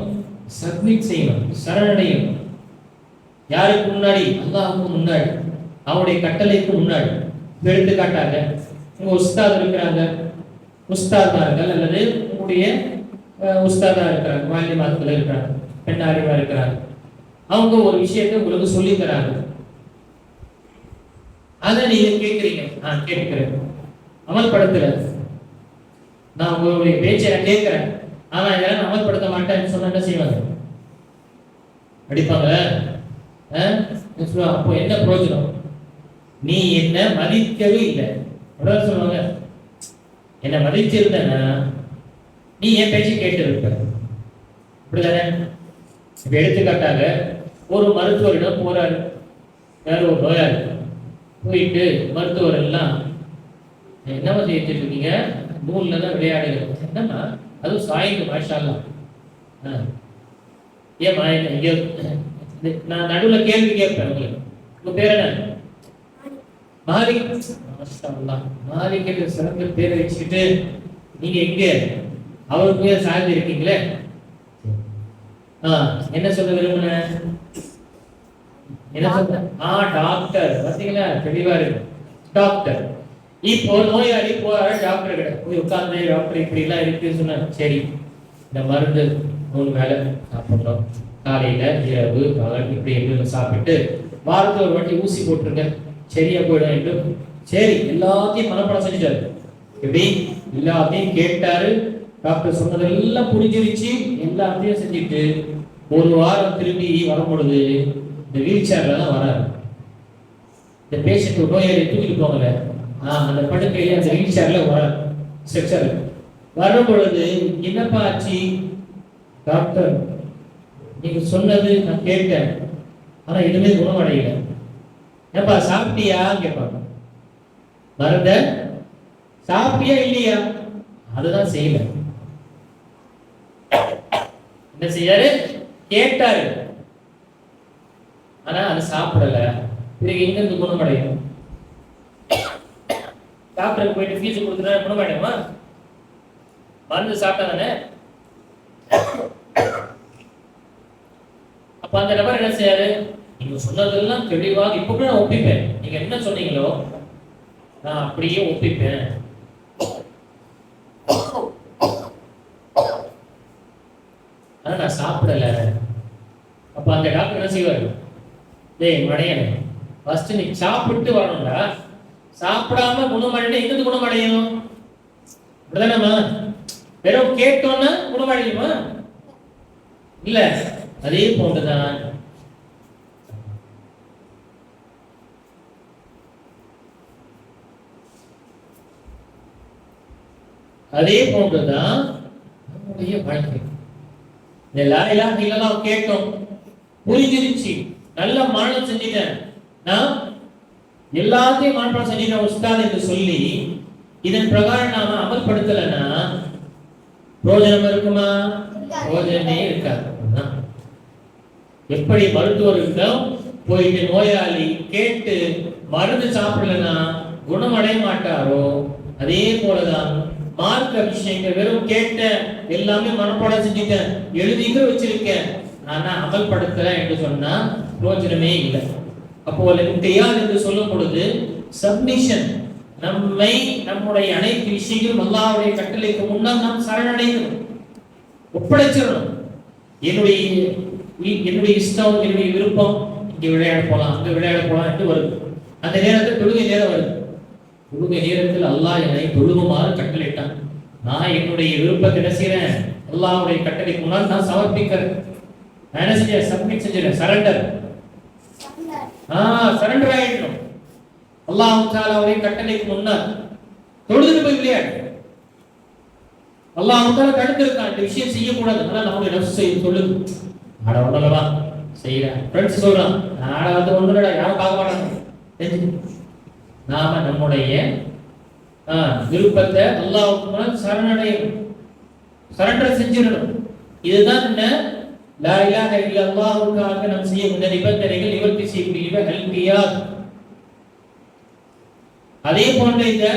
சப்மிட் செய்யணும், சரணடையும். யாருக்கு முன்னாடி? அல்லாஹ்வுக்கு முன்னாடி, அவருடைய கட்டளைக்கு முன்னாடி. எடுத்துக்காட்டாக உங்க உஸ்தாத் இருக்கிறாங்க, உஸ்தாத்மார்கள் அல்லது உங்களுடைய உஸ்தாதா இருக்கிறாங்க, மாலிமாக்கள் இருக்கிறாங்க, பெண் அறிவா இருக்கிறாங்க, அவங்க ஒரு விஷயத்தை உங்களுக்கு சொல்லி தராங்க. அதை நீங்க கேட்கிறீங்க, நான் கேட்கிறேன், அமல்படுத்துற, நான் உங்களுடைய பேச்சை நான் கேட்கிறேன், ஆனா இதெல்லாம் அமல்படுத்த மாட்டேன்னு சொன்னா என்ன செய்வாங்க? அடிப்பாங்க. அப்போ என்ன பிரயோஜனம்? நீ என்ன மதிக்கவே இல்லை சொல்லுவாங்க. என்ன மதிச்சிருந்தனா நீ என் பேச்சு கேட்டு இருப்ப, அப்படிதானே? இப்ப எடுத்துக்காட்டாக ஒரு மருத்துவரிடம் போறாரு, வேற ஒரு நோயாளி போயிட்டு மருத்துவர் எல்லாம் என்னமா செய்யிட்டு இருக்கீங்க? நூல்ல தான் விளையாடுங்க. என்னன்னா அதுவும் சாய்ந்து மாஷால்லாம் ஏமா இங்க நான் நடுவுல கேள்வி கேட்பேன் உங்களுக்கு. உங்க பேர் என்ன? மாலிக். மாஷாஅல்லாஹ். மாலிக் என்ற சிறந்த பேரை வச்சுக்கிட்டு நீங்க எங்க அவருக்கு பேர் சார்ந்து இருக்கீங்களே. என்ன சொல்ல விரும்புன? என்ன சொல்ற? டாக்டர். பாத்தீங்களா, தெளிவா இருக்கு. டாக்டர். இப்போ நோயாளி போறாரு டாக்டர் கிட்ட போய் உட்கார்ந்து, டாக்டர் இப்படி எல்லாம் இருக்குன்னு சொன்னாரு. சரி, இந்த மருந்து 3 வேளை சாப்பிடணும், காலையில இரவு பகல் இப்படி என்று சாப்பிட்டு வாரத்தில் ஒரு வாட்டி ஊசி போட்டுருங்க, சரியா போயிடும் என்று. சரி, எல்லாத்தையும் மனப்பாடம் செஞ்சுட்டாரு. எப்படி எல்லாத்தையும் கேட்டாரு. டாக்டர் சொன்னதெல்லாம் புரிஞ்சிருச்சு. எல்லாத்தையும் செஞ்சுட்டு ஒரு வாரம் திரும்பி வரும் பொழுது இந்த வீல் சேர்ல தான் வராரு. இந்த பேஷண்ட் நோயாளியை தூக்கிட்டு போங்கல, அந்த படுக்கையில அந்த வீல் சேர்ல வராரு. ஸ்ட்ரெச்சர் வரும் பொழுது என்னப்பா ஆச்சு? டாக்டர், நீங்க சொன்னது நான் கேட்டேன், ஆனா எதுவுமே குணமடையல. ஏப்பா சாப்பிட்டியா கேட்பாங்க. மருந்த சாப்பிட்டியா இல்லையா? அதுதான் செய்யல. என்ன செய்யாரு? கேட்டாரு, ஆனா அது சாப்பிடல. இதுக்கு எங்க இருந்து குணமடையும்? டாக்டருக்கு போயிட்டு ஃபீஸ் கொடுத்துட்டா குணமடையுமா? மருந்து சாப்பிட்டா தானே. அப்ப அந்த நபர் என்ன செய்யாரு? நீங்க சொன்னதெல்லாம் தெளிவாக இப்ப கூட நான் ஒப்பிப்பேன், நீங்க என்ன சொன்னீங்களோ நான் அப்படியே ஒப்பிப்பேன். ஆனா நான் சாப்பிடல. அப்ப அந்த டாக்டர் என்ன செய்வாரு? டேய் மடையனே, ஃபர்ஸ்ட் நீ சாப்பிட்டு வரணும்டா. சாப்பிடாம குணமடைனா எங்க குணமடையும்? அப்படிதானேம்மா? வெறும் கேட்டோன்னா குணமடையுமா? இல்ல. அதே போன்றுதான் நம்முடைய வாழ்க்கை. லா இலாஹ இல்லல்லாஹ் கேட்டோம், புரிஞ்சிருச்சு, நல்ல மரணம் செஞ்சிட்டேன், நான் எல்லாத்தையும் மரணம் செஞ்சிட்டேன் உஸ்தாத் என்று சொல்லி இதன் பிரகாரம் நாம அமல்படுத்தலைன்னா பிரோஜனம் இருக்குமா? பிரோஜனமே இருக்காது. எப்படி மருத்துவர்களிடம் போயிட்டு நோயாளி கேட்டு மருந்து சாப்பிடலன்னா குணமடைய மாட்டாரோ, அதே போலதான் மார்க்க விஷயங்கள் வெறும் கேட்ட எல்லாமே மனப்பாடம் செஞ்சுட்டேன், எழுதிக்க வச்சிருக்கேன், ஆனா அமல்படுத்தல என்று சொன்னா பிரோஜனமே இல்லை. அப்போ என்று சொல்லும் பொழுது சப்மிஷன், நம்மை நம்முடைய அனைத்து விஷயங்களும் அல்லாஹ்வுடைய கட்டளைக்கு முன்னால் நாம் சரணடையணும், ஒப்படைச்சிடணும். என்னுடைய இஷ்டம், என்னுடைய விருப்பம், இங்க விளையாட போலாம், அங்க விளையாட போலாம் என்று வருது. அந்த நேரத்தில் தொழுகை நேரம் வருது. தொழுகை நேரத்தில் அல்லாஹ் என்னை தொழுகுமாறு கட்டளையிட்டான். நான் என்னுடைய விருப்பத்தை என்ன செய்யறேன்? அல்லாஹ்வுடைய கட்டளைக்கு முன்னால் நான் சமர்ப்பிக்கிறேன். நான் என்ன செஞ்சேன்? Submit செஞ்சிடறேன், surrender. சரண்டர் ஆயிடணும் அல்லாஹ் தஆலாவுடைய கட்டளைக்கு முன்னால். தொழுதுட்டு போய் விளையாடு. அல்லாஹ் தஆலா தடுத்திருக்கான், இந்த விஷயம் செய்யக்கூடாது. ஆனால் நம்முடைய நஃப்ஸ் சொல்லுது, ஆட ஒண்ணுலவா செய்யறேன். ஃப்ரெண்ட்ஸ் சொல்றான், ஆட வந்து ஒண்ணுலடா, யாரும் பார்க்க மாட்டாங்க. நாம நம்முடைய விருப்பத்தை அல்லாஹ்வுக்கு முன்னால் சரணடையணும், சரண்டர் செஞ்சிடணும். இதுதான் என்ன? லா இலாஹ இல்லல்லாஹ்வுக்காக நாம் செய்யக்கூடிய நிபந்தனைகள், நிவர்த்தி செய்யக்கூடிய கல்வியாத். அதே போன்ற இந்த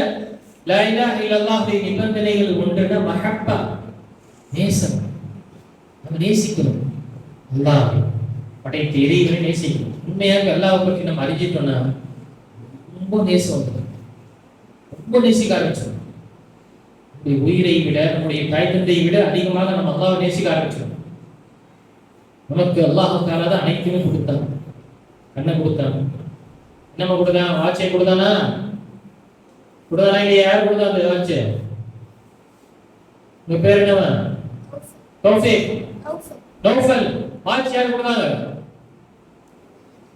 லா இலாஹ இல்லல்லாஹ்வுடைய நிபந்தனைகள் ஒன்றுனா மஹப்பா, நேசம். நம்ம நேசிக்கணும், அல்லாஹ் படைத்த இறைவனை நேசிக்கணும். உண்மையாக அல்லாஹ்வை பற்றி நம்ம அறிஞ்சிட்டோம்னா ரொம்ப நேசம் வந்து ரொம்ப நேசிக்க ஆரம்பிச்சோம். உயிரை விட, நம்முடைய தாய் தந்தையை விட அதிகமாக நம்ம அல்லாஹ்வை நேசிக்க ஆரம்பிச்சோம். நமக்கு அல்லாஹ் தஆலா தான் அனைத்துமே கொடுத்தான். கண்ணை கொடுத்தான், நம்ம கொடுத்தான், வாட்சை கொடுத்தானா? கொடுத்தானா இல்லையா? யார் கொடுத்தா அந்த வாட்சை? உங்க பேர் என்னவா? தௌஃபீக். நௌஃபல். வாட்ச் யார் கொடுத்தாங்க?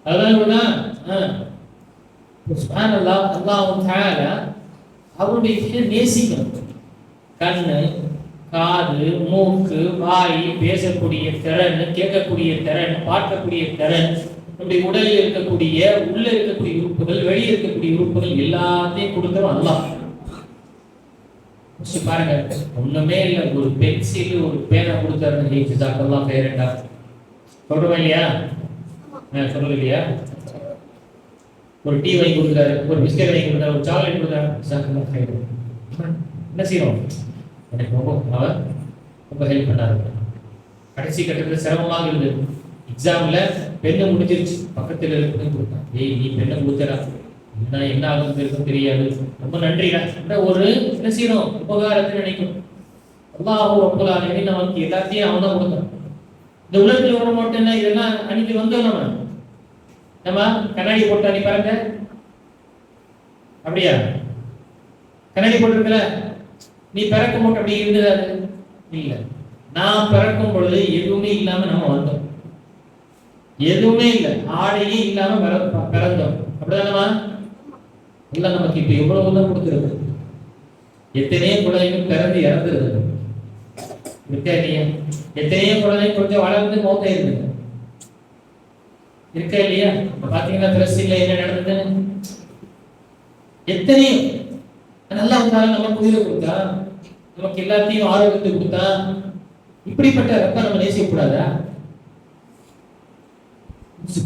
அல்லாஹ் கொடுத்தான். சுப்ஹானல்லாஹ். அல்லாஹ் தஆலா அவருடைய நேசிக்கணும். கண்ணு, காது, மூக்கு, வாய், பேசக்கூடிய திறன், கேட்கக்கூடிய திறன், பார்க்கக்கூடிய திறன், நம்முடைய உடலில் இருக்கக்கூடிய, உள்ள இருக்கக்கூடிய உறுப்புகள், வெளியே இருக்கக்கூடிய உறுப்புகள் எல்லாத்தையும் கொடுத்தவன் அல்லாஹ். பாருங்க, ஒண்ணுமே இல்லை, ஒரு பென்சில், ஒரு பேனா கொடுத்தாரு, ஜஸாக்கல்லாஹ் கைரண்டா, சொல்றோமா இல்லையா? சொல்றது இல்லையா? ஒரு டீ வாங்கி கொடுக்குறாரு, ஒரு பிஸ்கெட் வாங்கி கொடுக்குறாரு, ஒரு சாக்லேட் கொடுக்குறாரு, என்ன செய்யணும்? எனக்கு அவர் ரொம்ப ஹெல்ப் பண்ணாரு. கடைசி கட்டத்தில் சிரமமாக இருந்தது. எக்ஸாம்ல பெண்ணை முடிஞ்சிருச்சு, பக்கத்தில் இருக்குன்னு கொடுத்தான். ஏய் நீ பெண்ணை கொடுத்தரா, என்ன ஆகுது இருக்கும் தெரியாது, ரொம்ப நன்றிடா. ஒரு என்ன செய்யணும்? உபகாரத்தை நினைக்கும். அல்லாஹ் ரப்பல் ஆலமீன் நமக்கு எல்லாத்தையும் அவன் தான் கொடுத்தான். இந்த உலகத்தில் வர மாட்டேன்னா இதெல்லாம் அன்னைக்கு வந்தோம். நம்ம கண்ணாடி போட்டா நீ பாருங்க, அப்படியா? கண்ணாடி போட்டிருக்கல, நீ பிறக்கும் போட்டு அப்படி இருந்தது? அது இல்ல. நான் பிறக்கும் பொழுது எதுவுமே இல்லாம நம்ம வந்தோம், எதுவுமே இல்லை, ஆடையே இல்லாம பிறந்தோம். அப்படிதானமா? இல்ல நமக்கு இப்ப எவ்வளவு தான் கொடுத்துருக்கு. எத்தனையோ குழந்தைகள் பிறந்து இறந்துருது, இருக்கா இல்லையா? எத்தனையோ குழந்தை கொஞ்சம் வளர்ந்து மௌத்தா இருக்குது, இருக்கா இல்லையா? பாத்தீங்கன்னா பிரஸ்டில் என்ன நடந்ததுன்னு எத்தனையோ. நல்லா இருந்தாலும் நமக்கு உயிரை கொடுத்தா, நமக்கு எல்லாத்தையும் ஆரோக்கியத்தை கொடுத்தா, இப்படிப்பட்ட ரப்ப நம்ம நேசிக்கக்கூடாதா?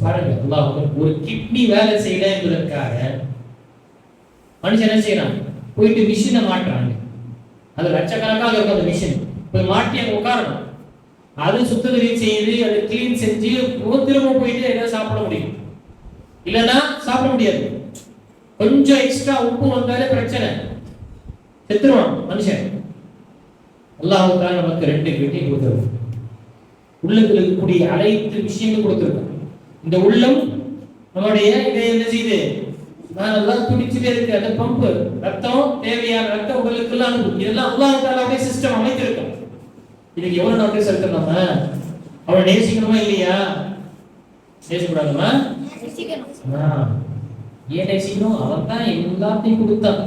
பாருங்க, அல்லாஹ் ஒரு கிட்னி வேலை செய்யல என்பதற்காக மனுஷன் என்ன செய்யறான்? போயிட்டு மிஷினை மாட்டுறாங்க. அது லட்சக்கணக்காக இருக்கும் அந்த மிஷின். போய் மாட்டி அங்க உட்காரணும், அது சுத்தம் செய்து அதை கிளீன் செஞ்சு திரும்ப போயிட்டு ஏதாவது சாப்பிட முடியும், இல்லைன்னா சாப்பிட முடியாது. கொஞ்சம் எக்ஸ்ட்ரா உப்பு வந்தாலே பிரச்சனை, செத்துருவான் மனுஷன். அல்லாஹ் தான் நமக்கு 2 கிட்னி கொடுத்துருவோம். உள்ளத்தில் இருக்கக்கூடிய அனைத்து விஷயங்களும் கொடுத்துருக்கோம். இந்த உள்ளம் நம்முடைய இதை என்ன செய்யுது? நான் எல்லாம் துடிச்சுட்டே இருக்கு, அந்த பம்பு ரத்தம், தேவையான ரத்தம் உடலுக்கு எல்லாம் இதெல்லாம் அல்லாஹ் தஆலாவுடைய சிஸ்டம் அமைத்திருக்கோம். இதுக்கு எவ்வளவு நோட்டீஸ் எடுக்கணும்? நம்ம அவனை நேசிக்கணுமா இல்லையா? நேசிக்கூடாதுமா? ஏன் நேசிக்கணும்? அவன் தான் எல்லாத்தையும் கொடுத்தான்.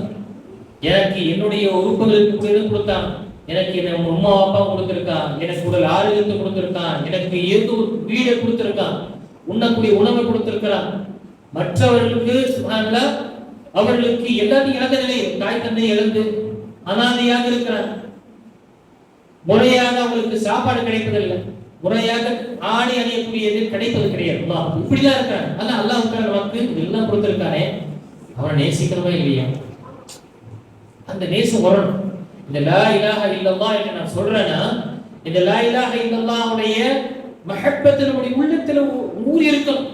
எனக்கு என்னுடைய உறுப்புகளுக்கு கொடுத்தான், எனக்கு என் அம்மா அப்பா கொடுத்திருக்கான், எனக்கு உடல் ஆரோக்கியத்தை கொடுத்திருக்கான், எனக்கு ஏதோ வீடை கொடுத்திருக்கான், உண்ணக்கூடிய உணவை கொடுத்திருக்கிறான். மற்றவர்களுக்கு சுப்ஹானல்லாஹ் அவர்களுக்கு எல்லாத்தையும் இழந்த நிலையில், தாய் தந்தை இழந்து அனாதையாக இருக்கிறான். முறையாக அவங்களுக்கு சாப்பாடு கிடைப்பதில்லை, முறையாக ஆடை அணியக்கூடியது கிடைப்பது கிடையாது. இப்படிதான் இருக்காங்க. ஆனா அல்லாஹ் நமக்கு எல்லாம் கொடுத்திருக்கானே, அவனை நேசிக்கிறவா இல்லையா? அந்த நேசம் வரணும். இந்த லா இலாஹ இல்லல்லாஹ் என்று நான் சொல்றேன்னா, இந்த லா இலாஹ இல்லல்லாஹ் உடைய மஹப்பத் நம்முடைய உள்ளத்துல ஊறி இருக்கணும்.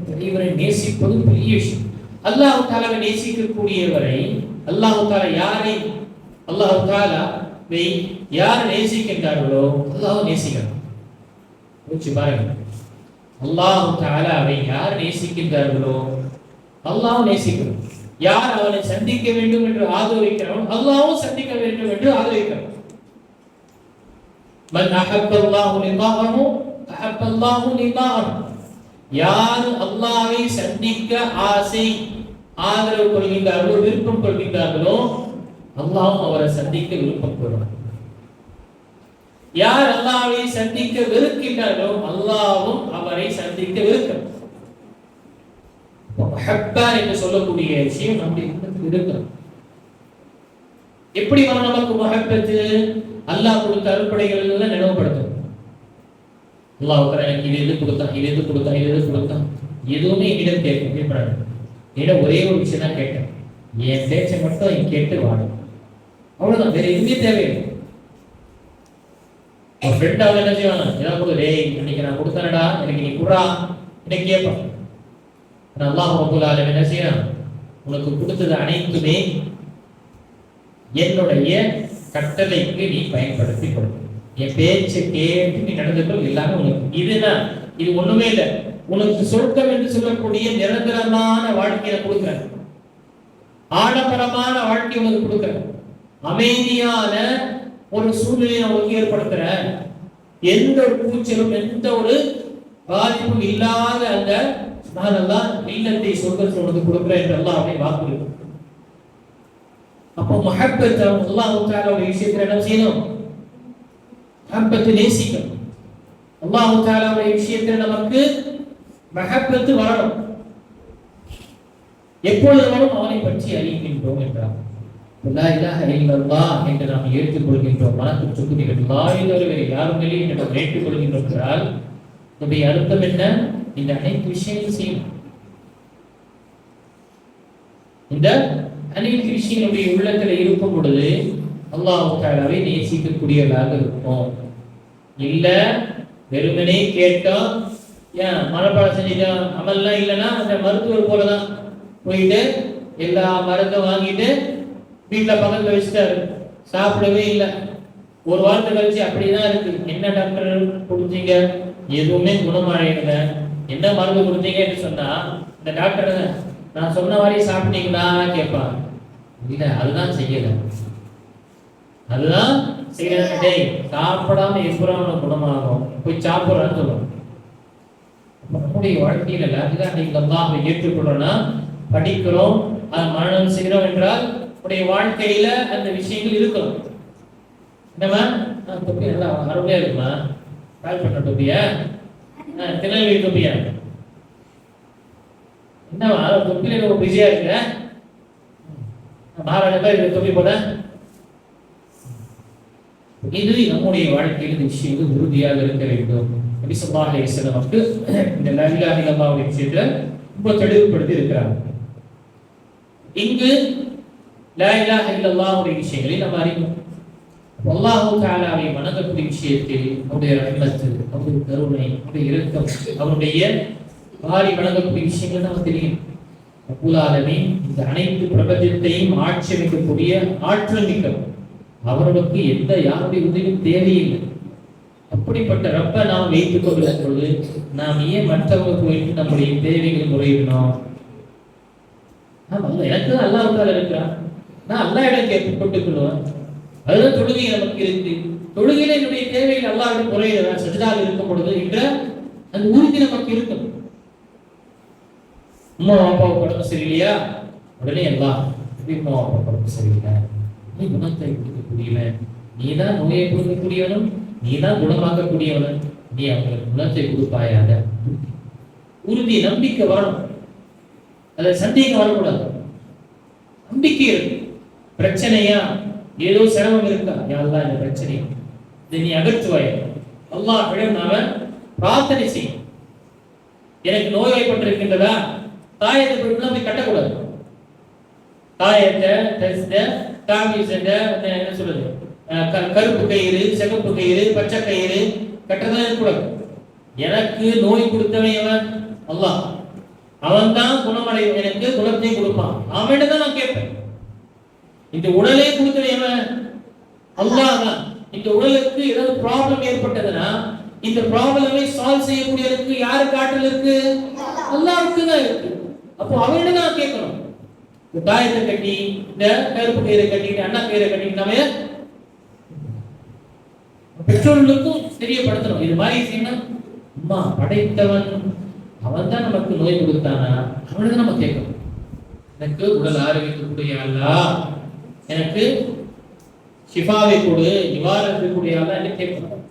தலைவரை நேசிப்பது பெரிய விஷயம். அல்லாஹ் தஆலாவை நேசிக்கக்கூடியவரை, அல்லாஹ் தஆலா யாரை, அல்லாஹ் தஆலாவை யார் நேசிக்கின்றார்களோ அல்லாஹ் நேசிக்கிறார். யோசிச்சு பாருங்க, அல்லாஹ் தஆலாவை யார் நேசிக்கின்றார்களோ அல்லாஹ் நேசிக்கிறார். யார் அவனை சந்திக்க வேண்டும் என்று ஆதரிக்கிறானோ அல்லாஹ்வும் சந்திக்க வேண்டும் என்று ஆதரிக்கிறார். மன் அஹப்பல்லாஹு லிகாஹு அஹப்பல்லாஹு லிகாஹு. யார் அல்லாஹ்வை சந்திக்க ஆசை ஆதரவு கொள்கின்றார்களோ, விருப்பம் கொள்கின்றார்களோ அல்லாஹ்வும் அவரை சந்திக்க விருப்பம் கொள்வார். யார் அல்லாஹ்வை சந்திக்க வெறுக்கின்றார்களோ அல்லாஹ்வும் அவரை சந்திக்க வெறுக்கிறார். மஹப்பா என்று சொல்லக்கூடிய விஷயம் நம்முடைய உள்ளத்தில் இருக்கணும். எப்படி வரும் நமக்கு மஹப்பத்து? அல்லாஹ் கொடுத்த அருட்படைகள் எல்லாம் நினைவுபடுத்தும். அல்லாஹ் எனக்கு இது எது கொடுத்தான், இது எது கொடுத்தான், இது எது கொடுத்தான், எதுவுமே என்னிடம் கேட்கப்படாது. என்னிடம் ஒரே ஒரு விஷயம் தான் கேட்டேன், என் பேச்சை மட்டும் கேட்டு வாடும், அவ்வளவுதான், வேற எதுவுமே தேவையில்லை. ஒரு ஃப்ரெண்ட் அவன் என்ன செய்வாங்க, ஏதாவது கொடு, டேய் இன்னைக்கு நான் கொடுத்தேனடா, எனக்கு நீ குடுறா, எனக்கு கேட்பான். அல்லாஹ் ரப்பல் ஆலமீன் என்ன செய்யறான்? உனக்கு கொடுத்தது அனைத்துமே என்னுடைய கட்டளைக்கு நீ பயன்படுத்தி கொடு, என் பேச்சை கேட்டு நீ நடந்துக்கொள், எல்லாமே உனக்கு. இதுதான், இது ஒண்ணுமே இல்லை. உனக்கு சொர்க்கம் என்று சொல்லக்கூடிய நிரந்தரமான வாழ்க்கையை கொடுக்கிறேன், ஆடம்பரமான வாழ்க்கை உனக்கு கொடுக்கிறேன், அமைதியான ஒரு சூழ்நிலையை உனக்கு ஏற்படுத்துறேன், எந்த ஒரு கூச்சலும் எந்த ஒரு பாதிப்பும் இல்லாத அந்த நான் எல்லாம் இல்லத்தை சொர்க்கத்தை உனக்கு கொடுக்கிறேன் என்று அல்லாஹ் அவனை வாக்குறுதி. அப்போ மஹப்பத் அல்லாஹ் தஆலாவுடைய விஷயத்துல என்ன செய்யணும்? மஹப்பத் நேசிக்கணும். அல்லாஹ் தஆலாவுடைய விஷயத்துல நமக்கு மஹப்பத் வரணும். எப்பொழுது வரும்? அவனை பற்றி அறிகின்றோம் என்றார். லா இலாஹ இல்லல்லாஹ் என்று நாம் ஏற்றுக்கொள்கின்றோம். மனத்தில் சுக்குகிறோம். லா இல்லாஹ் யாரும் இல்லை என்று நாம் ஏற்றுக்கொள்கின்றோம் என்றால் இதனுடைய அர்த்தம் என்ன? இந்த அனைத்து விஷயங்களும் செய்யணும். இந்த அனைத்து விஷயங்களுடைய உள்ளத்தில் இருக்கும் பொழுது அல்லாஹ் தஆலாவை நேசிக்கக்கூடியவர்களாக இருக்கும். இல்ல வெறுமனே கேட்டா ஏன் மனப்பாடம் செஞ்சுட்டா அமல்லாம் இல்லைன்னா அந்த மருத்துவர் போலதான் போயிட்டு எல்லா மருந்தும் வாங்கிட்டு வீட்டில் பக்கத்தில் வச்சுட்டாரு, சாப்பிடவே இல்லை. ஒரு வாரத்தை கழிச்சு அப்படிதான் இருக்கு. என்ன டாக்டர் கொடுத்தீங்க? எதுவுமே குணமடையல. என்ன மருந்து கொடுத்தீங்கன்னு சொன்னா இந்த டாக்டர் நான் சொன்ன மாதிரி சாப்பிட்டீங்களா கேட்பான். இல்ல அதுதான் செய்யல, அதுதான் செய்யல. டேய் சாப்பிடாம எப்பறம் குணமாகும், போய் சாப்பிட்றான்னு சொல்லுவோம். நம்முடைய வாழ்க்கையில அல்லாஹ்வை ஏற்றுக்கொள்ளணும்னா படிக்கிறோம், அதை மரணம் செய்கிறோம் என்றால் உடைய வாழ்க்கையில அந்த விஷயங்கள் இருக்கணும். என்னமா தொப்பி நல்லா அருமையா இருக்குமா? கால் பண்ண தொப்பியா? திருநெல்வேலி தொப்பியா? என்னவா தொப்பில ரொம்ப பிஸியா இருக்க? மகாராஜா இந்த தொப்பி போட. இது நம்முடைய வாழ்க்கையில் இந்த விஷயங்கள் உறுதியாக இருக்க வேண்டும். நபி ஸல்லல்லாஹு அலைஹி வஸல்லம் இந்த லா இலாஹ இல்லல்லாஹ் விஷயத்துல ரொம்ப தெளிவுபடுத்தி இருக்கிறார். இங்கு லா இலாஹ இல்லல்லாஹ் உடைய விஷயங்களை நம்ம அறிவோம். அல்லாஹ் தஆலாவை வணங்கக்கூடிய விஷயத்தில் அவருடைய ரஹ்மத், அவருடைய கருணை, அவருடைய இரக்கம், அவருடைய வாரி வணங்கக்கூடிய விஷயங்கள் நமக்கு தெரியும். ரப்புல் ஆலமீன் இந்த அனைத்து பிரபஞ்சத்தையும் ஆட்சி அமைக்கக்கூடிய ஆற்றல் மிக்கவர். அவர்களுக்கு எந்த யாருடைய உதவியும் தேவையில்லை. அப்படிப்பட்ட ரப்ப நாம் வைத்துக் கொள்ளும் பொழுது நாம் ஏன் மற்றவங்க போயிட்டு நம்முடைய தேவைகளை முறையிடணும்? எனக்கு அல்லாஹ் தஆலா இருக்கிறான், நான் அல்லாஹ் இடம் கேட்டுக் கொள்வேன். அதுதான் தொழுகை நமக்கு இருக்கு. தொழுகையில என்னுடைய தேவைகள் அல்லாஹ்விடம் முறையிடுவேன். சஜ்தாவில் இருக்கும் பொழுது என்ற அந்த உறுதி நமக்கு இருக்கும். அம்மா அப்பாவுக்கு உடம்பு சரியில்லையா, உடனே அல்லாஹ் அம்மா அப்பா உடம்பு சரியில்லை, நீ குணத்தை கொடுக்கக்கூடியவன், நீ தான் நோயை கொடுக்கக்கூடியவனும், நீ தான் குணமாக்கக்கூடியவனும், நீ அவங்களுக்கு குணத்தை கொடுப்பாயாக. உறுதி நம்பிக்கை வரணும், அதுல சந்தேகம் வரக்கூடாது. நம்பிக்கை இருக்கு. பிரச்சனையா ஏதோ சிரமம் இருக்கா, யாரெல்லாம் இந்த பிரச்சனை இதை நீ அகற்றுவாய். அல்லாஹ்விடம் நாம பிரார்த்தனை செய்யும். எனக்கு நோய்வாய்ப்பட்டிருக்கின்றதா, தாயத்தை போய் கட்டக்கூடாது. தாயத்தை என்ன சொல்றது, கருப்பு கயிறு, சிகப்பு கயிறு, பச்சை கயிறு கட்டதான் இருக்கக்கூடாது. எனக்கு நோய் கொடுத்தவன் அவன் அல்லாஹ், அவன் தான் குணமடையும், எனக்கு குணத்தை கொடுப்பான், அவன்கிட்ட தான் நான் கேட்பேன். இந்த உடலே கொடுத்தவன் அல்லாஹ் தான். இந்த உடலுக்கு ஏதாவது ப்ராப்ளம் ஏற்பட்டதுன்னா இந்த ப்ராப்ளமை சால்வ் செய்யக்கூடியதுக்கு யாருக்கு ஆற்றல் இருக்கு? அல்லாஹ்வுக்கு தான் இருக்கு. அப்போ அவன்கிட்ட தான் கேட்கணும். இந்த தாயத்தை கட்டி, இந்த கருப்பு கயிறை கட்டிட்டு, அண்ணா கயிறை கட்டிட்டு நம்ம பெற்றோர்களுக்கும் தெரியப்படுத்தணும். இது மாதிரி செய்யணும். அம்மா படைத்தவன் அவன் தான் நமக்கு நோய் கொடுத்தானா, அவனுக்கு நம்ம கேட்கணும். எனக்கு உடல் ஆரோக்கியத்துக்குரிய அல்லாஹ், எனக்கு ஷிஃபாவை கொடு, நிவாரணத்தை கூடிய அல்லாஹ் என்று கேட்கணும்.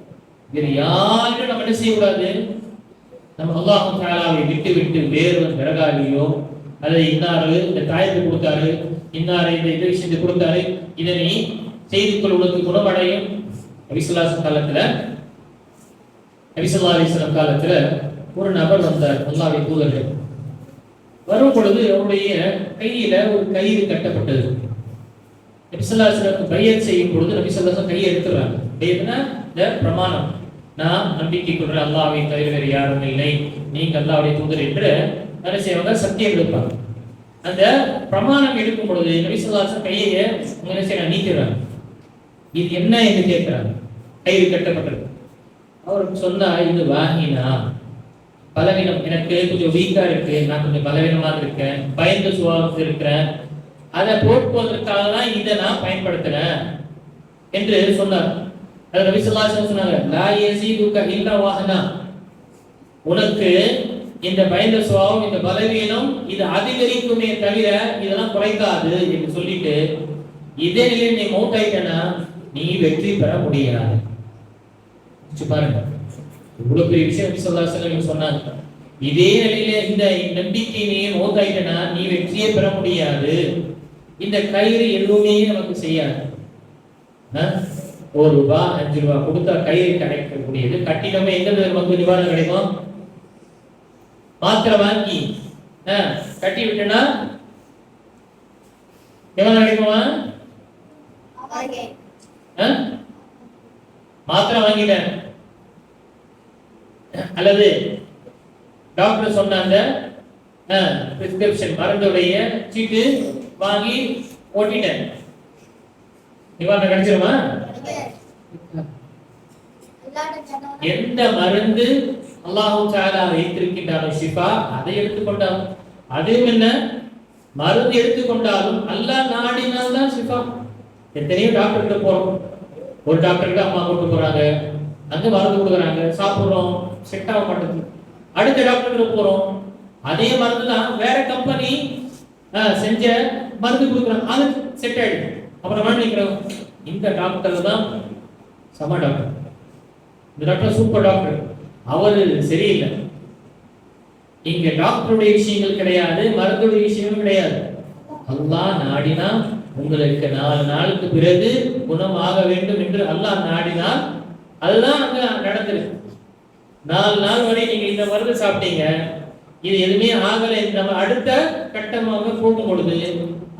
வேறு யாரும் நம்ம என்ன செய்யக்கூடாது? நம்ம அல்லாஹ் தஆலாவை விட்டு விட்டு வேறு பிறகாலியோ அல்லது இன்னாரு இந்த தாயத்தை கொடுத்தாரு, இன்னாரு இந்த விஷயத்தை கொடுத்தாரு, இதை நீ செய்து கொள்வதற்கு குணமடையும். நபி ஸல்லல்லாஹு அலைஹி காலத்துல, நபி ஸல்லல்லாஹு அலைஹி காலத்துல ஒரு நபர் வந்தார். அல்லாஹ்வுடைய தூதர் வரும் பொழுது அவருடைய கையில ஒரு கயிறு கட்டப்பட்டது. நபி ஸல்லல்லாஹு அலைஹி பையத் செய்யும் பொழுது நபி ஸல்லல்லாஹு அலைஹி கையை எடுத்துறாங்க. பையத்னா இந்த பிரமாணம், நான் நம்பிக்கை கொள்ற அல்லாஹ்வை தவிர வேறு யாரும் இல்லை, நீங்க அல்லாஹ்வுடைய தூதர் என்று என்ன செய்வாங்க, சத்தியம் எடுப்பாங்க. அந்த பிரமாணம் எடுக்கும் பொழுது நபி ஸல்லல்லாஹு அலைஹி கையை என்ன செய்ய நீக்கிறாங்க. இது என்ன என்று கேட்கிறாங்க. கயிறு கட்டப்பட்டது. அவருக்கு சொன்னா, இது வாங்கினா பலவீனம், எனக்கு கொஞ்சம் வீக்கா இருக்கு, நான் கொஞ்சம் பலவீனமாக இருக்கேன், பயந்த சுபாவத்தில் இருக்கிறேன், அதை போக்குவதற்காக தான் இதை நான் பயன்படுத்துறேன் என்று சொன்னார். அது நபி ஸல்லல்லாஹு அலைஹி சொன்னாங்க, லா யஸீதுக இல்லா வஹனா, உனக்கு இந்த பயந்த சுபாவம், இந்த பலவீனம் இது அதிகரிக்குமே தவிர இதெல்லாம் குறைக்காது என்று சொல்லிட்டு, இதே நிலையில் நீ மௌத்தாயிட்டனா நீ வெற்றி பெற முடியாது. பாருங்க, இவ்வளவு பெரிய விஷயம் நபி ஸல்லல்லாஹு அலைஹி வஸல்லம் சொன்னாங்க. இதே நிலையில இந்த நம்பிக்கை நீ மௌத்தாயிட்டனா நீ வெற்றியே பெற முடியாது. இந்த கயிறு எதுவுமே நமக்கு செய்யாது. ₹1 ₹5 கொடுத்தா கயிறு கிடைக்கக்கூடியது. கட்டினமே எங்க நமக்கு நிவாரணம் கிடைக்கும்? மாத்திரை வாங்கி கட்டி விட்டனா நிவாரணம் கிடைக்குமா? மாத்திரை வாங்கிட்டேன் அல்லது டாக்டர் சொன்ன அந்த பிரிஸ்கிரிப்ஷன் மருந்துடைய சீட்டு வாங்கி ஓட்டிட்டேன், நிவாரணம் கிடைச்சிருமா? எந்த மருந்து அல்லாஹ் தஆலா வைத்திருக்கின்றானோ ஷிஃபா, அதை எடுத்துக்கொண்டால், அதுவும் என்ன மருந்து எடுத்துக்கொண்டாலும் அல்லாஹ் நாடினால் தான் ஷிஃபா. எத்தனையோ டாக்டர் கிட்ட போறோம், ஒரு டாக்டர் கிட்ட அம்மா கூட்டு போறாங்க, அங்க மருந்து கொடுக்குறாங்க, சாப்பிடுறோம், செட் ஆக மாட்டேங்குது. அடுத்த டாக்டர் கிட்ட போறோம், அதே மருந்து தான் வேற கம்பெனி செஞ்ச மருந்து கொடுக்குறாங்க, அது செட் ஆயிடுது. அப்புறம் நினைக்கிறோம் இந்த டாக்டர் தான் சம டாக்டர், இந்த டாக்டர் சூப்பர் டாக்டர், அவரு சரியில்லை. இங்க டாக்டருடைய விஷயங்கள் கிடையாது, மருந்துடைய விஷயங்கள் கிடையாது. அல்லாஹ் நாடினா உங்களுக்கு 4 நாளுக்கு பிறகு குணமாக வேண்டும் என்று அல்லாஹ் நாடினால் அதுதான் அங்க நடந்திருக்கு. 4 நாள் வரை நீங்க இந்த மருந்து சாப்பிட்டீங்க, இது எதுவுமே ஆகலை, நம்ம அடுத்த கட்டமாக போகும் பொழுது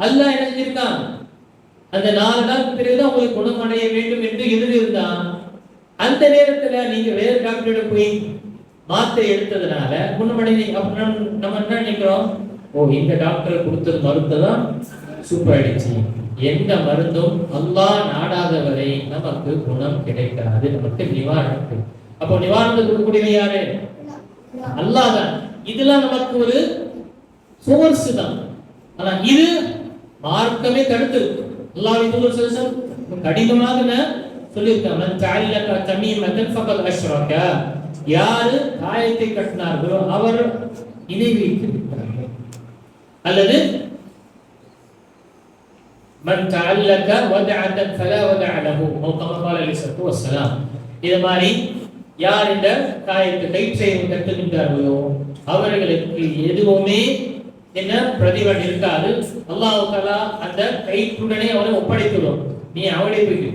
அல்லாஹ் என்ன செஞ்சிருக்கான், அந்த 4 நாளுக்கு பிறகுதான் உங்களுக்கு குணமடைய வேண்டும் என்று எழுதியிருந்தான். அந்த நேரத்துல நீங்க வேறு டாக்டரிடம் போய் மாத்திரை எடுத்ததுனால குணமடைந்தீங்க. நம்ம என்ன நினைக்கிறோம், ஓ இந்த டாக்டர் கொடுத்தது மருந்து தான் சூப்பர் ஆயிடுச்சு. எந்த மருந்தும் அல்லாஹ் நாடாதவரை நமக்கு குணம் கிடைக்காது, நமக்கு நிவாரணம். அப்போ நிவாரணம் கொடுக்கக்கூடியவன் யாரு? அல்லாஹ் தான். இதெல்லாம் நமக்கு ஒரு சோர்ஸ் தான். ஆனா இது மார்க்கமே தடுத்து அல்லாஹ்வின் தூதர் ஸல்லல்லாஹு அலைஹி வஸல்லம் கடினமாக சொல்லியிருக்காங்க, மன் தஅல்லக தமீமத்தன் ஃபகத் அஷ்ரக, யாரு காயத்தை கட்டினார்களோ அவர் இணை வைத்து விட்டார்கள். அல்லது மன் தஅல்லக வதஅத்தன் ஃபலா வதஅ லஹு கமா قال அலைஹி வஸல்லம். இது மாதிரி யார் இந்த காயத்தை கயிற்றை கட்டுகின்றார்களோ அவர்களுக்கு எதுவுமே என்ன பிரதிபலன் இருக்காது. அல்லாஹ் தஆலா அந்த கயிற்றுடனே அவரை ஒப்படைத்துள்ளோம், நீ அவளை போய்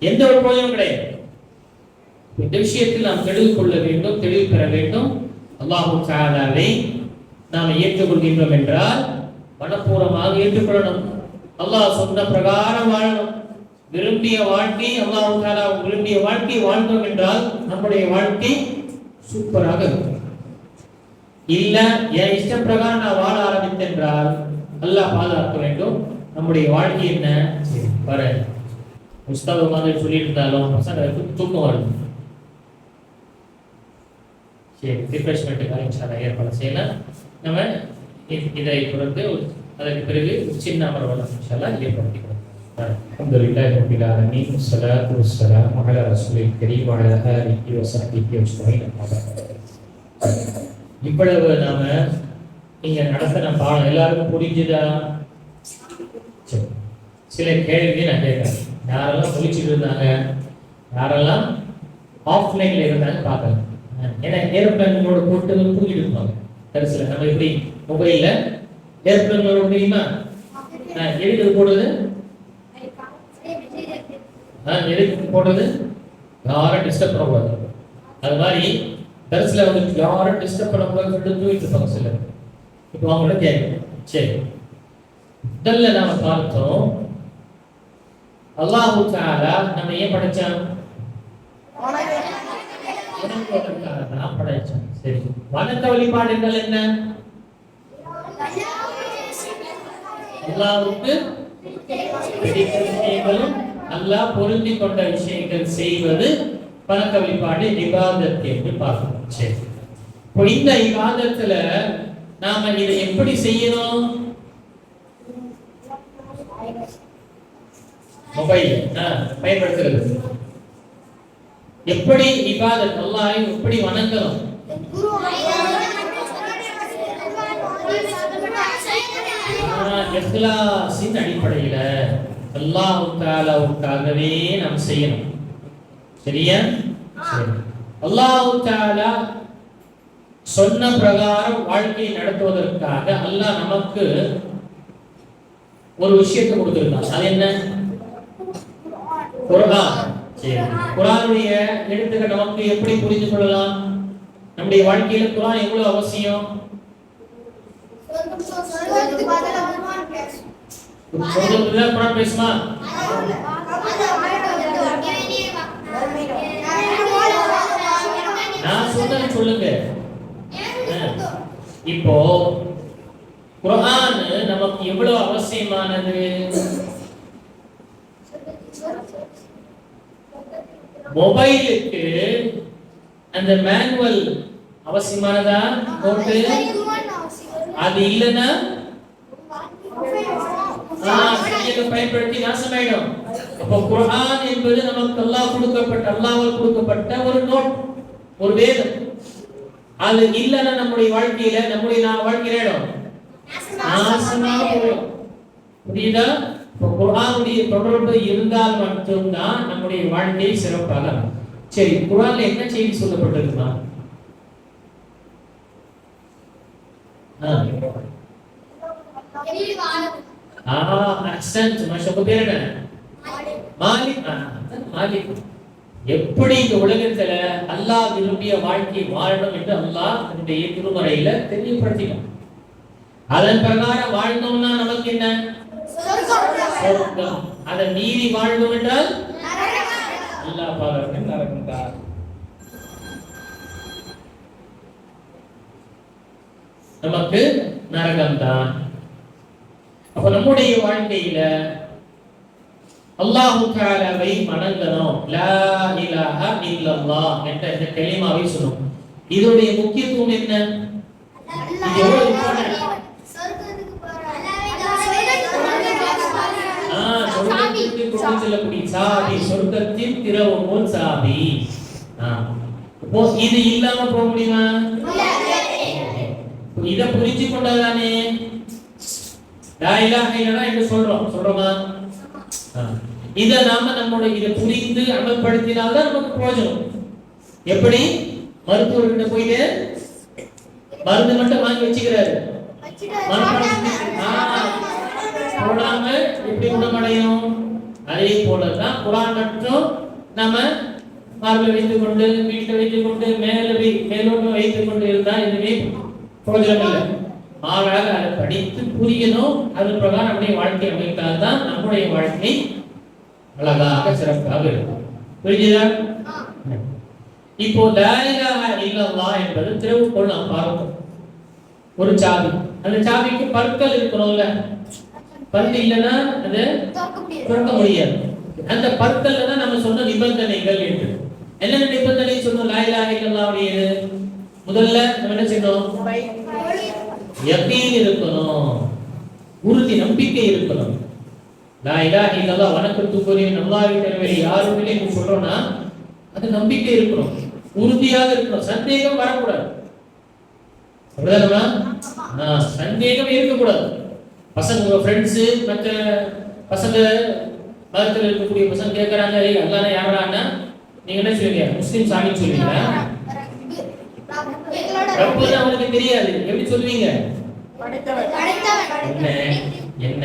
எந்த ஒரு பிரயோஜனம் கிடையாது. இந்த விஷயத்தில் நாம் தெளிவு கொள்ள வேண்டும், தெளிவு பெற வேண்டும். அல்லாஹ் தஆலாவை நாம் ஏற்றுக்கொள்கின்றோம் என்றால் மனப்பூர்வமாக ஏற்றுக்கொள்ளணும். அல்லாஹ் சொன்ன பிரகாரம் வாழணும். விரும்பிய வாழ்க்கை, அல்லாஹ் தஆலா விரும்பிய வாழ்க்கை வாழ்ந்தோம் என்றால் நம்முடைய வாழ்க்கை சூப்பராக இருக்கும். இல்ல என் இஷ்ட பிரகாரம் நான் வாழ ஆரம்பித்தேன் என்றால் அல்லாஹ் பாதுகாக்க வேண்டும். நம்முடைய வாழ்க்கை என்ன வர உஸ்தாத் மாதிரி சொல்லிட்டு இருந்தாலும் பசங்களுக்கு தூக்கம் வருது. சரி, ரிஃப்ரெஷ்மெண்ட்டுக்காக இன்ஷால்லா ஏற்பாடு செய்யலாம். நம்ம இதை தொடர்ந்து அதற்கு பிறகு சின்ன அமர்வெல்லாம் இன்ஷால்லா ஏற்படுத்திக்கிறோம். அல்ஹம்துலில்லாஹி ரப்பில் ஆலமீன், வஸ்ஸலாத்து வஸ்ஸலாமு அலா ரசூலில் கரீம் வ அலா ஆலிஹி வ ஸஹ்பிஹி அஜ்மஈன். இவ்வளவு நாம நீங்க நடத்தின பாடம் எல்லாருக்கும் புரிஞ்சுதா? சில கேள்வி நான் கேட்கிறேன். யாரெல்லாம் முடிச்சுட்டு இருந்தாங்க, யாரெல்லாம் ஆஃப்லைன்ல இருந்தாங்க பார்க்கலாம். ஏன்னா ஏரோப்ளேனோட போட்டு தூக்கிட்டு இருப்பாங்க. கடைசியில் நம்ம எப்படி மொபைல்ல ஏரோப்ளேனோட முடியுமா? எதுக்கு போடுறது? எதுக்கு போடுறது? யாரும் டிஸ்டர்ப் பண்ணக்கூடாது. அது மாதிரி தரிசில வந்து யாரும் டிஸ்டர்ப் பண்ணக்கூடாதுன்னு சொல்லிட்டு தூக்கிட்டு இருப்பாங்க சிலர். இப்போ அவங்களோட கேட்க சரி, முதல்ல நாம பார்த்தோம் அல்லாஹ் தஆலா நம்ம ஏன் படைச்சான்? படைச்சான். சரி, வணக்க வழிபாடு என்றால் என்ன? அல்லாஹ்வுக்கு பிடித்த விஷயங்களும் அல்லாஹ் பொருந்தி கொண்ட விஷயங்கள் செய்வது வணக்க வழிபாடு, இபாதத் என்று பார்க்கணும். சரி, இப்போ இந்த இபாதத்துல நாம இதை எப்படி செய்யணும்? மொபைல் பயன்படுத்துறது எப்படி? இபாதத் அல்லாஹ்வை எப்படி வணங்கணும்? இக்லாஸின் அடிப்படையில அல்லாஹ் தஆலாவுக்காகவே நாம் செய்யணும். சரியா? சரி, அல்லாஹ் தஆலா சொன்ன பிரகாரம் வாழ்க்கையை நடத்துவதற்காக அல்லாஹ் நமக்கு ஒரு விஷயத்தை கொடுத்திருக்கான். அது என்ன? குர்ஆன். சரி, குர்ஆனுடைய எழுத்துக்கள் நமக்கு எப்படி புரிந்து கொள்ளலாம்? நம்முடைய வாழ்க்கையில குர்ஆன் எவ்வளவு அவசியம்? சொர்க்கத்துல குர்ஆன் பேசுமா? நான் சொல்றேன் சொல்லுங்க. இப்போ குர்ஆன் நமக்கு எவ்வளவு அவசியமானது? மொபைலுக்கு அந்த மேனுவல் அவசியமானதா? நோட்டு அது இல்லைன்னா பயன்படுத்தி நாசமாயிடும். அப்போ குர்ஆன் என்பது நமக்கு அல்லாஹ்வால் கொடுக்கப்பட்ட ஒரு நோட், ஒரு வேதம். அது இல்லைன்னா நம்முடைய வாழ்க்கையில நாசமா போயிடும். புரியுதா? குர்ஆனுடைய தொடர்பு இருந்தால் மட்டும்தான் நம்முடைய வாழ்க்கை சிறப்பாக. சரி, குர்ஆன்ல என்ன செய்தி சொல்லப்பட்டிருக்குமா? எப்படி இந்த உலகத்துல அல்லாஹ் விரும்பிய வாழ்க்கை வாழணும் என்று அல்லாஹ் தன்னுடைய திருமறையில தெளிவுபடுத்தினான். அதன் பிரகாரம் வாழ்ந்தோம்னா நமக்கு என்ன? சொர்க்கம். அதை மீறி வாழ்ந்தோம் என்றால் அல்லாஹ் பாருங்க நரகம் தான். நமக்கு நரகம் தான். அப்ப நம்முடைய வாழ்க்கையில அல்லாஹ் தஆலாவை வணங்கணும். லா இலாஹா இல்லல்லாஹ் என்ற இந்த கலிமாவை சொல்லணும். இதோடைய முக்கியத்துவம் என்ன? சொர்க்கத்தின் திறவுகோல் சாவி. இது இல்லாம போக முடியுமா? இத புரிஞ்சு கொண்டாதானே லா இலாஹா இல்லல்லாஹ் என்று சொல்றோமா? இத நாம இத புரிந்து அமல்படுத்தினால்தான் நமக்கு பிரயோஜனம். எப்படி? மருத்துவர்கிட்ட போயிட்டு மருந்து மட்டும் வாங்கி வச்சுக்கிறாரு, போடாம எப்படி குணமடையும்? அதே போலதான் குர்ஆன் மட்டும் நாம மார்பில் வைத்துக் கொண்டு வீட்டில் வைத்துக் கொண்டு மேலோட்டம் வைத்துக் கொண்டு இருந்தால் எதுவுமே பிரயோஜனம் இல்லை. மாறாக அதை படித்து புரியணும். அது பிரகாரம் நம்முடைய வாழ்க்கை அமைத்தால் தான் நம்முடைய வாழ்க்கை அழகாக சிறப்பாக இருக்கும். புரியுதா? இப்போ லா இலாஹா இல்லல்லாஹ் என்பது திறவுகோல். நாம் பார்ப்போம். ஒரு சாவி, அந்த சாவிக்கு பற்கள் இருக்கணும்ல. பற்கள் இல்லைன்னா அது திறக்க முடியாது. அந்த பற்கள்ல தான் நம்ம சொன்ன நிபந்தனைகள் என்று. என்னென்ன நிபந்தனை சொன்னோம்? லா இலாஹா இல்லல்லாஹ் முதல்ல நம்ம என்ன செய்யணும்? யகீன் இருக்கணும், உறுதி நம்பிக்கை இருக்கணும். லா இலாஹா இல்லல்லாஹ் வணக்கத்துக்குரிய அல்லாஹ்வை தவிர யாரும் இல்லை என்று சொல்றோம்னா அது நம்பிக்கை இருக்கணும், உறுதியாக இருக்கணும். சந்தேகம் வரக்கூடாது. அப்படிதானமா? சந்தேகம் இருக்கக்கூடாது. பசங்க ஃப்ரெண்ட்ஸ் மற்ற பசங்க மதத்தில் இருக்கக்கூடிய பசங்க கேட்கறாங்க, அல்லாஹ் யாரான்னா நீங்க என்ன சொல்லுவீங்க? முஸ்லிம் சாமின்னு சொல்லுவீங்களா? ரப்புன்னு அவங்களுக்கு தெரியாது, எப்படி சொல்லுவீங்க? என்ன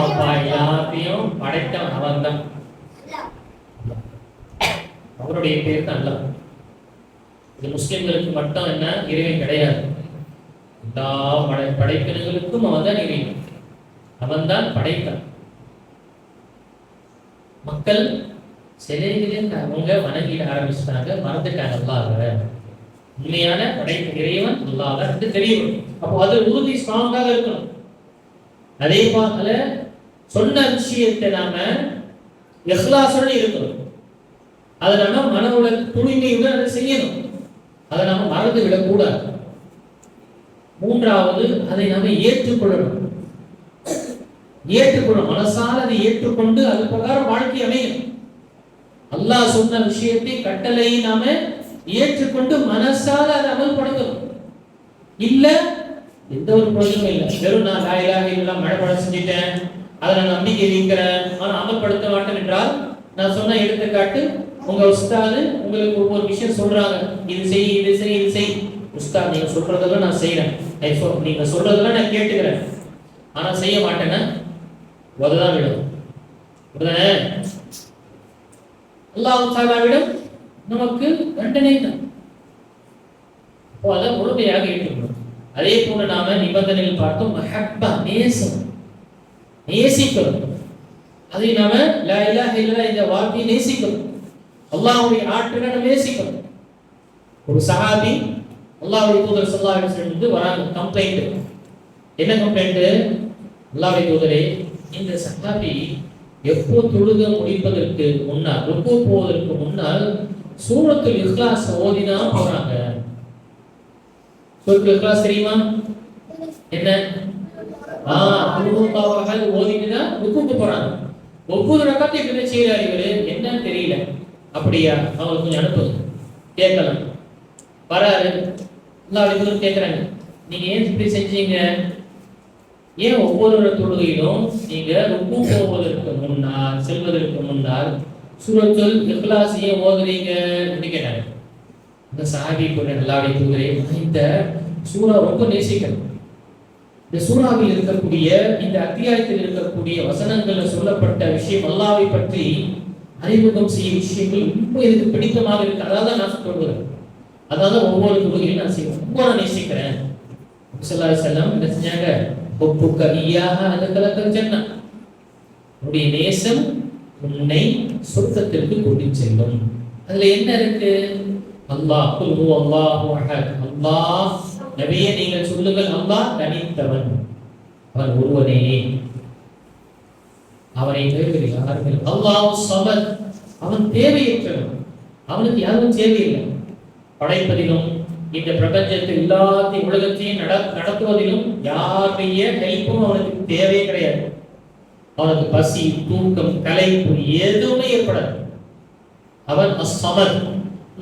அப்பா எல்லாத்தையும் படைத்தவன் அவன் தான். அவருடைய பேர் தான் அல்லாஹ். இது முஸ்லிம்களுக்கு மட்டும் என்ன இறைவன் கிடையாது, எல்லா படைப்பினங்களுக்கும் அவன் தான் இறைவன், அவன் தான் படைத்தான். மக்கள் சிலைகளில் அவங்க வணங்கிட ஆரம்பிச்சிட்டாங்க, மறந்துட்டாங்க அல்லாஹ்வை. உண்மையான படைத்த இறைவன் அல்லாஹ் என்று தெரியும். அப்போ அது உறுதி ஸ்ட்ராங்காக இருக்கணும். அதே போல சொன்ன விஷயத்தை நாம இஹ்லாஸோடு இருக்கணும். அதை நம்ம மன உலக தூய்மையுடன் அதை செய்யணும். அதை நம்ம மறந்து விடக்கூடாது. மூன்றாவது, அதை நாம ஏற்றுக்கொள்ளணும். மனசால அதை ஏற்றுக்கொண்டு அது பிரகாரம் வாழ்க்கை அமையும். அல்லாஹ் சொன்ன விஷயத்தை கட்டளையை நாம ஏற்றுக்கொண்டு மனசால அதை அமல்படுத்தணும். இல்ல எந்த ஒரு பிரயோஜனமும் இல்லை. வெறும் நான் லா இலாஹா இல்லல்லாஹ் மழை செஞ்சுட்டேன், அதை நான் நம்பிக்கை வைக்கிறேன், ஆனா அமல்படுத்த மாட்டேன் என்றால், நான் சொன்ன எடுத்துக்காட்டு, உங்க உஸ்தாது உங்களுக்கு ஒவ்வொரு விஷயம் சொல்றாங்க, இது செய் இது செய் இது செய். உஸ்தாத் நீங்க சொல்றதெல்லாம் நான் செய்யறேன், நீங்க சொல்றதெல்லாம் நான் கேட்டுக்கிறேன். ஆனா செய்ய மாட்டேன்னா உததான் விடும். உடனே அல்லாஹ் தஆலாவிடம் நமக்கு தண்டனை தான். அதை முழுமையாக ஏற்றுக்கணும். அதே போல நாம நிபந்தனையில் பார்த்தோம் மஹப்பா, நேசம், நேசிக்கணும். அதை நாம லா இலாஹ இல்லல்லாஹ் இந்த வார்த்தையை நேசிக்கணும். அல்லாஹ்வுடைய ஆற்றலை நேசிக்கணும். ஒரு சஹாபி அல்லாஹ்வுடைய தூதர் ஸல்லல்லாஹு அலைஹி வஸல்லம் வராங்க, கம்ப்ளைண்ட். என்ன கம்ப்ளைண்ட்? அல்லாஹ்வுடைய தூதரே, இந்த சஹாபி எப்போ தொழுகை முடிப்பதற்கு முன்னால், ருக்கு போவதற்கு முன்னால் சூரத்துல் இக்லாஸ் ஓதினா போறாங்க. சூரத்துல் இக்லாஸ் தெரியுமா? என்ன? குல்ஹுவல்லாஹு ஓதிட்டு தான் ருக்குக்கு போறாங்க. ஒவ்வொரு ரக்காத்தையும் இப்படி செய்யறாரு இவரு, என்னன்னு தெரியல. அப்படியா, அவங்களுக்கு கொஞ்சம் அனுப்புங்க, கேட்கலாம். வராரு, அல்லாஹ் கேட்கறாங்க, நீங்க ஏன் இப்படி செஞ்சீங்க? ஏன் ஒவ்வொரு தொழுகையிலும் நீங்க ருக்கு போவதற்கு முன்னால், செல்வதற்கு முன்னால் சூரத்துல் இக்லாஸ் ஏன் ஓதுறீங்க அப்படின்னு கேட்டாங்க. இந்த சஹாபி கூட அல்லாஹ்வுடைய தூதரே, இந்த சூரா ரொம்ப நேசிக்கணும். இந்த சூறாவில் இருக்கக்கூடிய, இந்த அத்தியாயத்தில் இருக்கக்கூடிய வசனங்கள்ல சொல்லப்பட்ட விஷயம், அல்லாஹ்வை பற்றி அறிமுகம் செய்யும் விஷயங்கள் ரொம்ப எனக்கு பிடித்தமாக இருக்கு. அதான் நான் சொல்றேன். அதாவது ஒவ்வொரு தொழுகையும் நான் செய்வேன், ரொம்ப நான் நேசிக்கிறேன். ஸல்லல்லாஹு அலைஹி வஸல்லம் என்ன செஞ்சாங்க? ஒப்புக்க இய்யாஹா அதகலக்கல் ஜன்னah, உன்னுடைய நேசம் உன்னை சொர்க்கத்திற்கு கொண்டு செல்லும். அதுல என்ன இருக்கு? அல்லாஹ் குல் ஹுவல்லாஹு அஹத், அல்லாஹ் நபியே நீங்கள் சொல்லுங்கள், அல்லாஹ் தனித்தவன், அவன் ஒருவனே, அவனை தவிர யாரும் இல்லை. அல்லாஹ் ஸமத், அவன் தேவையற்றவன், அவனுக்கு யாரும் தேவையில்லை. படைப்பதிலும் இந்த பிரபஞ்சத்தில் எல்லாத்தையும் உலகத்தையும் நடத்துவதிலும் யாருடைய ஹெல்ப்பும் அவனுக்கு தேவையே கிடையாது. அவனுக்கு பசி, தூக்கம், களைப்பு எதுவுமே ஏற்படாது. அவன் அஸ்-ஸமத்,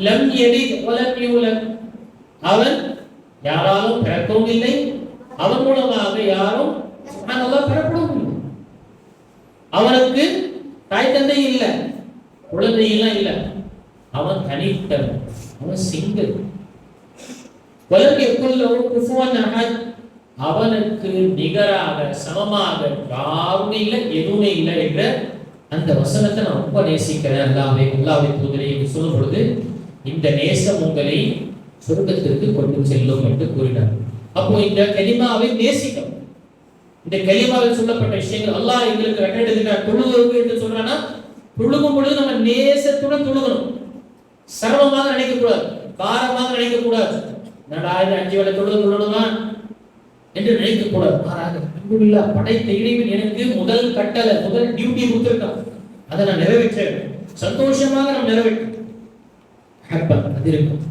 லம் யலித் வலம் யூலத், அவன் யாராலும் பிறக்கவும் இல்லை, அவன் மூலமாக யாரும் சுப்ஹானல்லாஹ் பிறப்பவும் இல்லை. அவனுக்கு தாய் தந்தை இல்லை, குழந்தை எல்லாம் இல்லை, அவன் தனித்தவன், அவன் சிங்கிள். வலம் யகுல் லஹு குஃபுவன் அஹத், அவனுக்கு நிகராக சமமாக யாருமே இல்லை, எதுவுமே இல்லை என்ற அந்த வசனத்தை நான் ரொம்ப நேசிக்கிறேன். அல்லாஹ்வுடைய தூதரே என்று சொல்லும் பொழுது இந்த நேசம் உங்களை சொர்க்கத்திற்கு கொண்டு செல்லும் என்று கூறினார். அப்போ இந்த கலிமாவை நேசிக்கணும். இந்த கலிமாவில் சொல்லப்பட்ட விஷயங்கள் அல்லாஹ் எங்களுக்கு கட்டளையிடுகிறார். தொழுகு என்று சொல்றானா, தொழுகும் பொழுது நம்ம நேசத்துடன் தொழுகணும். சிரமமாக நினைக்க கூடாது, பாரமாக நினைக்க கூடாது. என்னடா இது 5 வேளை தொழுகணுமா என்று நினைக்க கூடாது. மாறாக அல்ஹம்துலில்லாஹ், படைத்த இறைவன் எனக்கு முதல் கட்டளை, முதல் டியூட்டி கொடுத்திருக்கான், அதை நான் நிறைவேற்றேன், சந்தோஷமாக நாம் நிறைவேற்றேன். அது இருக்கும்.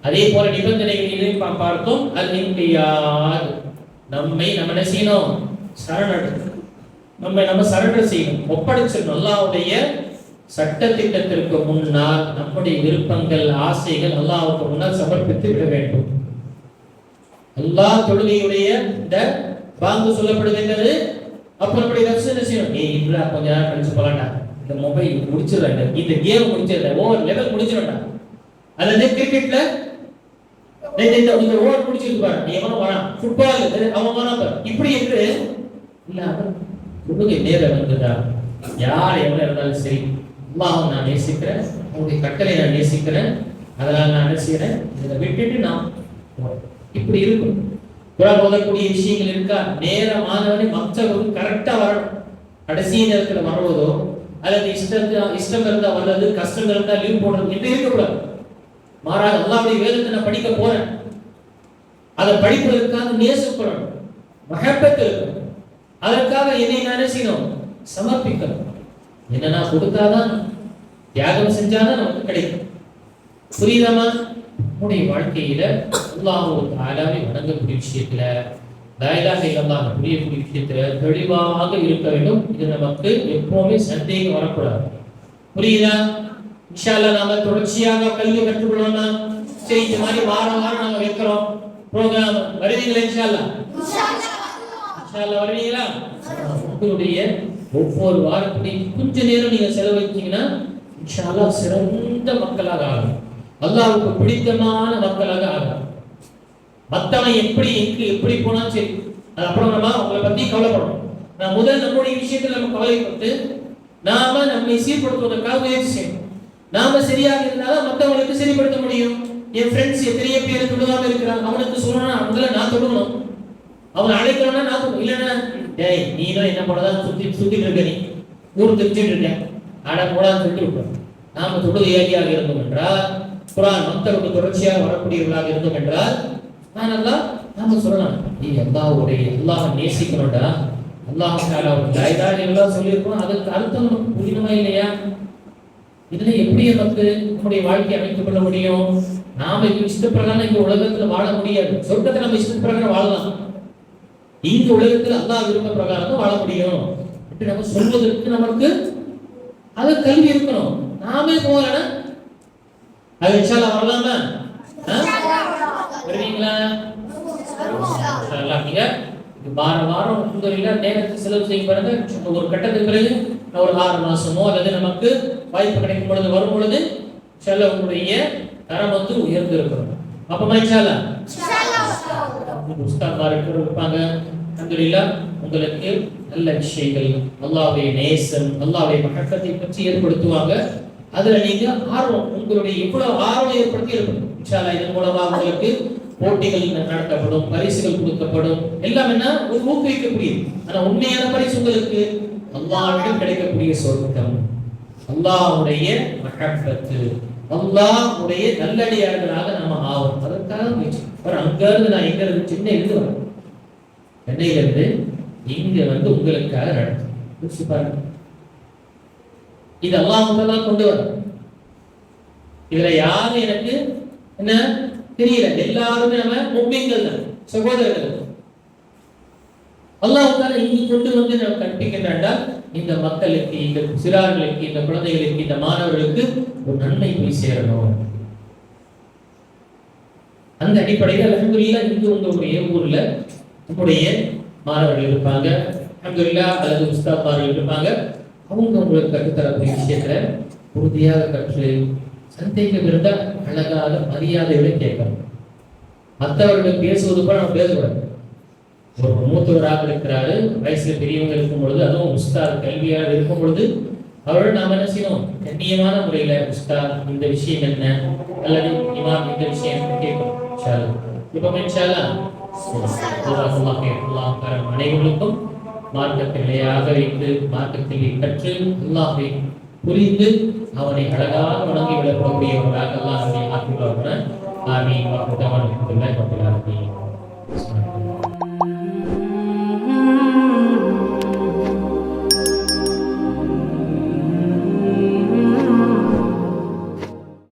அதே போல நிபந்தனைகள் இதையும் பார்த்தோம். அல்-இன்கியாத், நம்ம என்ன செய்யணும்? நம்ம சரண்டர் செய்யணும், ஒப்படைச்சிடணும். அல்லாஹ்வுடைய சட்ட திட்டத்திற்கு முன்னால் நம்முடைய விருப்பங்கள், ஆசைகள் அல்லாஹ்வுக்கு முன்னால் சமர்ப்பித்து விட வேண்டும். அல்லாஹ் தொழுகையுடைய இந்த பாங்கு சொல்லப்படுகின்றது. அப்ப நம்முடைய நஃப்ஸ் என்ன செய்யணும்? இல்ல கொஞ்ச நேரம் கழிச்சு போலாம்டா, இந்த மொபைல் முடிச்சிடறேன், இந்த கேம் முடிச்சிடறேன், ஓவர் லெவல் முடிச்சிடறேன். அல்லது கிரிக்கெட்ல இந்த ஓவர் முடிச்சிட்டு பாரு, நீ எவனோ வரான், ஃபுட்பால் அவன் வரான் பாரு, இப்படி என்று இல்லாம தொழுகை நேரம் வந்ததா, யார் எவ்வளவு இருந்தாலும் சரி, அல்லாஹ் நான் நேசிக்கிறேன், உங்களுடைய கட்டளை நான் நேசிக்கிறேன், அதனால நான் என்ன செய்யறேன், இதை விட்டுட்டு நான் இப்படி இருக்கும். குர்ஆன் ஓதக்கூடிய விஷயங்கள் இருக்கா? நேரமானவனே மற்றவங்க கரெக்டா வரணும். கடைசி நேரத்துல வருவதோ அல்லது இஷ்டம் இருந்தா வர்றது, கஷ்டம் இருந்தா லீவ் போடுறது என்று இருக்கக்கூடாது. மாறாக அல்லாஹ்வுடைய வேதத்தை நான் படிக்க போறேன், அதை படிப்பதற்காக நேசப்படணும், மஹப்பத் இருக்கணும். அதற்காக என்னை நான் செய்யணும், சமர்ப்பிக்கணும். என்னன்னா கொடுத்தாதான், தியாகம் செஞ்சாதான் நமக்கு கிடைக்கும். புரியுதாமா? நம்முடைய வாழ்க்கையில அல்லாஹ் தஆலாவை வணங்கக்கூடிய விஷயத்துல, லா இலாஹ இல்லல்லாஹ் புரியக்கூடிய விஷயத்துல தெளிவாக இருக்க வேண்டும். இது நமக்கு எப்பவுமே சந்தேகம் வரக்கூடாது. புரியுதா? இன்ஷா அல்லாஹ் நாம தொடர்ச்சியாக கல்வி கற்றுக்கொள்ளணும்னா, சரி இந்த மாதிரி வாரம் நாம வைக்கிறோம் ப்ரோக்ராம், வருவீங்களா? இன்ஷா அல்லாஹ் வருவீங்களா? உங்களுடைய ஒவ்வொரு வாரத்திலையும் கொஞ்ச நேரம் நீங்க செலவழிச்சீங்கன்னா இன்ஷா அல்லாஹ் சிறந்த மக்களாக ஆகும், அல்லாஹ்வுக்கு பிடித்தமான மக்களாக ஆகும். மத்தவன் எப்படி போனா சரி, அது அப்புறம் நம்ம அவங்களை பத்தி கவலைப்படணும். நான் முதல் நம்முடைய விஷயத்துல நம்ம கவலைப்பட்டு நாம நம்மை சீர்படுத்துவதற்காக முயற்சி செய்யணும். நாம சரியாக இருந்தாலும் மற்றவங்களுக்கு சரிப்படுத்த முடியும். என் ஃப்ரெண்ட்ஸ் எத்தனையோ பேர் தொழுகாம இருக்கிறான், அவனுக்கு சொல்லணும் முதல்ல நான் தொழுகணும், அவன் அழைக்கணும்னா நான் தொழும். இல்லைன்னா டேய் நீனும் என்ன பண்ணதான் சுத்திட்டு இருக்க, நீ ஊர் தெரிஞ்சுட்டு இருக்க, ஆட போடான்னு சொல்லிட்டு விட்டுறோம். நாம தொழுகையாளியாக இருந்தோம் என்றால், குர்ஆன் மக்களுக்கு தொடர்ச்சியாக வரக்கூடியவர்களாக இருந்தோம் என்றால், நானெல்லாம் நாம சொல்லலாம், நீ அல்லாஹ்வை நேசிக்கணும்டா, அல்லாஹ் தஆலா லா இலாஹா இல்லல்லாஹ் சொல்லியிருக்கோம், அதுக்கு அர்த்தம் நமக்கு புரியணுமா இல்லையா? இதுல எப்படி நமக்கு நம்முடைய வாழ்க்கையை அமைத்துக் கொள்ள முடியும்? நாம இஷ்ட பிரகாரம் இந்த உலகத்துல வாழ முடியாது. சொர்க்கத்தை நம்ம இஷ்ட பிரகாரம் வாழலாம், இந்த உலகத்துல அல்லாஹ் விரும்ப பிரகாரம் தான் வாழ முடியும் அப்படி நம்ம சொல்வதற்கு நமக்கு அது கல்வி இருக்கணும். நாமே போகலன்னா அது இன்ஷா அல்லாஹ் வரலாமா? வருவீங்களா? நீங்க வாரம் அல்ஹம்துலில்லாஹ் நேரத்தை செலவு செய்ய பாருங்க. ஒரு கட்டத்துக்கு பிறகு ஒரு 6 மாசமோ அல்லது நமக்கு வாய்ப்பு கிடைக்கும் பொழுது வரும் பொழுது இன்ஷா அல்லாஹ் உங்களுடைய தரம் வந்து உயர்ந்து இருக்கணும். அப்பமா இன்ஷா அல்லாஹ் உஸ்தாத்மார்கள் இருப்பாங்க. அல்ஹம்துலில்லாஹ் உங்களுக்கு நல்ல விஷயங்கள், அல்லாஹ்வுடைய நேசம், அல்லாஹ்வுடைய மஹப்பத்தை பற்றி ஏற்படுத்துவாங்க. அதுல நீங்க ஆர்வம், உங்களுடைய எவ்வளவு ஆர்வம் ஏற்படுத்தி இருக்கணும். இன்ஷா அல்லாஹ் இதன் மூலமா உங்களுக்கு போட்டிகள் நடத்தப்படும், பரிசுகள் கொடுக்கப்படும், எல்லாம் என்ன ஒரு ஊக்குவிக்கக்கூடியது. ஆனா உண்மையான பரிசு உங்களுக்கு அல்லாஹ்விடம் கிடைக்கக்கூடிய சொர்க்கம், அல்லாஹ்வுடைய மஹப்பத்து, அல்லாஹ்வுடைய நல்லடியார்களாக நாம ஆவோம். அதற்காக முயற்சி. அங்க இருந்து நான் எங்க இருந்து சென்னையிலிருந்து வரேன், சென்னையிலிருந்து இங்க வந்து உங்களுக்காக நடத்தும் பாருங்க. இது அல்லாஹ் தான் கொண்டு வர. இதுல யாரும் எனக்கு என்ன தெரியல, எல்லாருமே நம்ம முஃமின்கள் தான், சகோதரர்கள். அல்லாஹ் தஆலா இங்க கொண்டு வந்து நம்ம கற்பிக்கின்றாண்டா இந்த மக்களுக்கு, இந்த சிறார்களுக்கு, இந்த குழந்தைகளுக்கு, இந்த மாணவர்களுக்கு ஒரு நன்மை போய் சேரணும். அந்த அடிப்படையில் அல்ஹம்துலில்லாஹ் இங்க உங்களுடைய ஊர்ல உங்களுடைய மாணவர்கள் இருப்பாங்க, அல்ஹம்துலில்லாஹ் அல்லது உஸ்தாத்மார்கள் இருப்பாங்க. அவங்க உங்களுக்கு கற்றுத்தரக்கூடிய விஷயத்துல உறுதியாக கற்று சந்தேகம் இருந்தால் அழகாக மரியாதையோட கேட்கணும். மற்றவர்கள் பேசுவது போல நம்ம பேசக்கூடாது. ஒரு மூத்தவராக இருக்கிறாரு, வயசுல பெரியவங்க இருக்கும் பொழுது, அதுவும் உஸ்தாத் கல்வியாளர் இருக்கும் பொழுது அவர்கள் நாம் என்ன செய்யணும், கண்ணியமான முறையில உஸ்தாத் இந்த விஷயம் என்ன அல்லது இமாம் இந்த விஷயம் கேட்கணும். இப்போ அனைவருக்கும் மார்க்கத்தை நிலையாக வைத்து மார்க்கத்தில் கற்று அல்லாஹ்வை புரிந்து அவனை அழகாக வணங்கி விடக்கூடியவர்களாக அல்லாஹ் ஆக்கிவிடுவார்கள். ஆமீன்.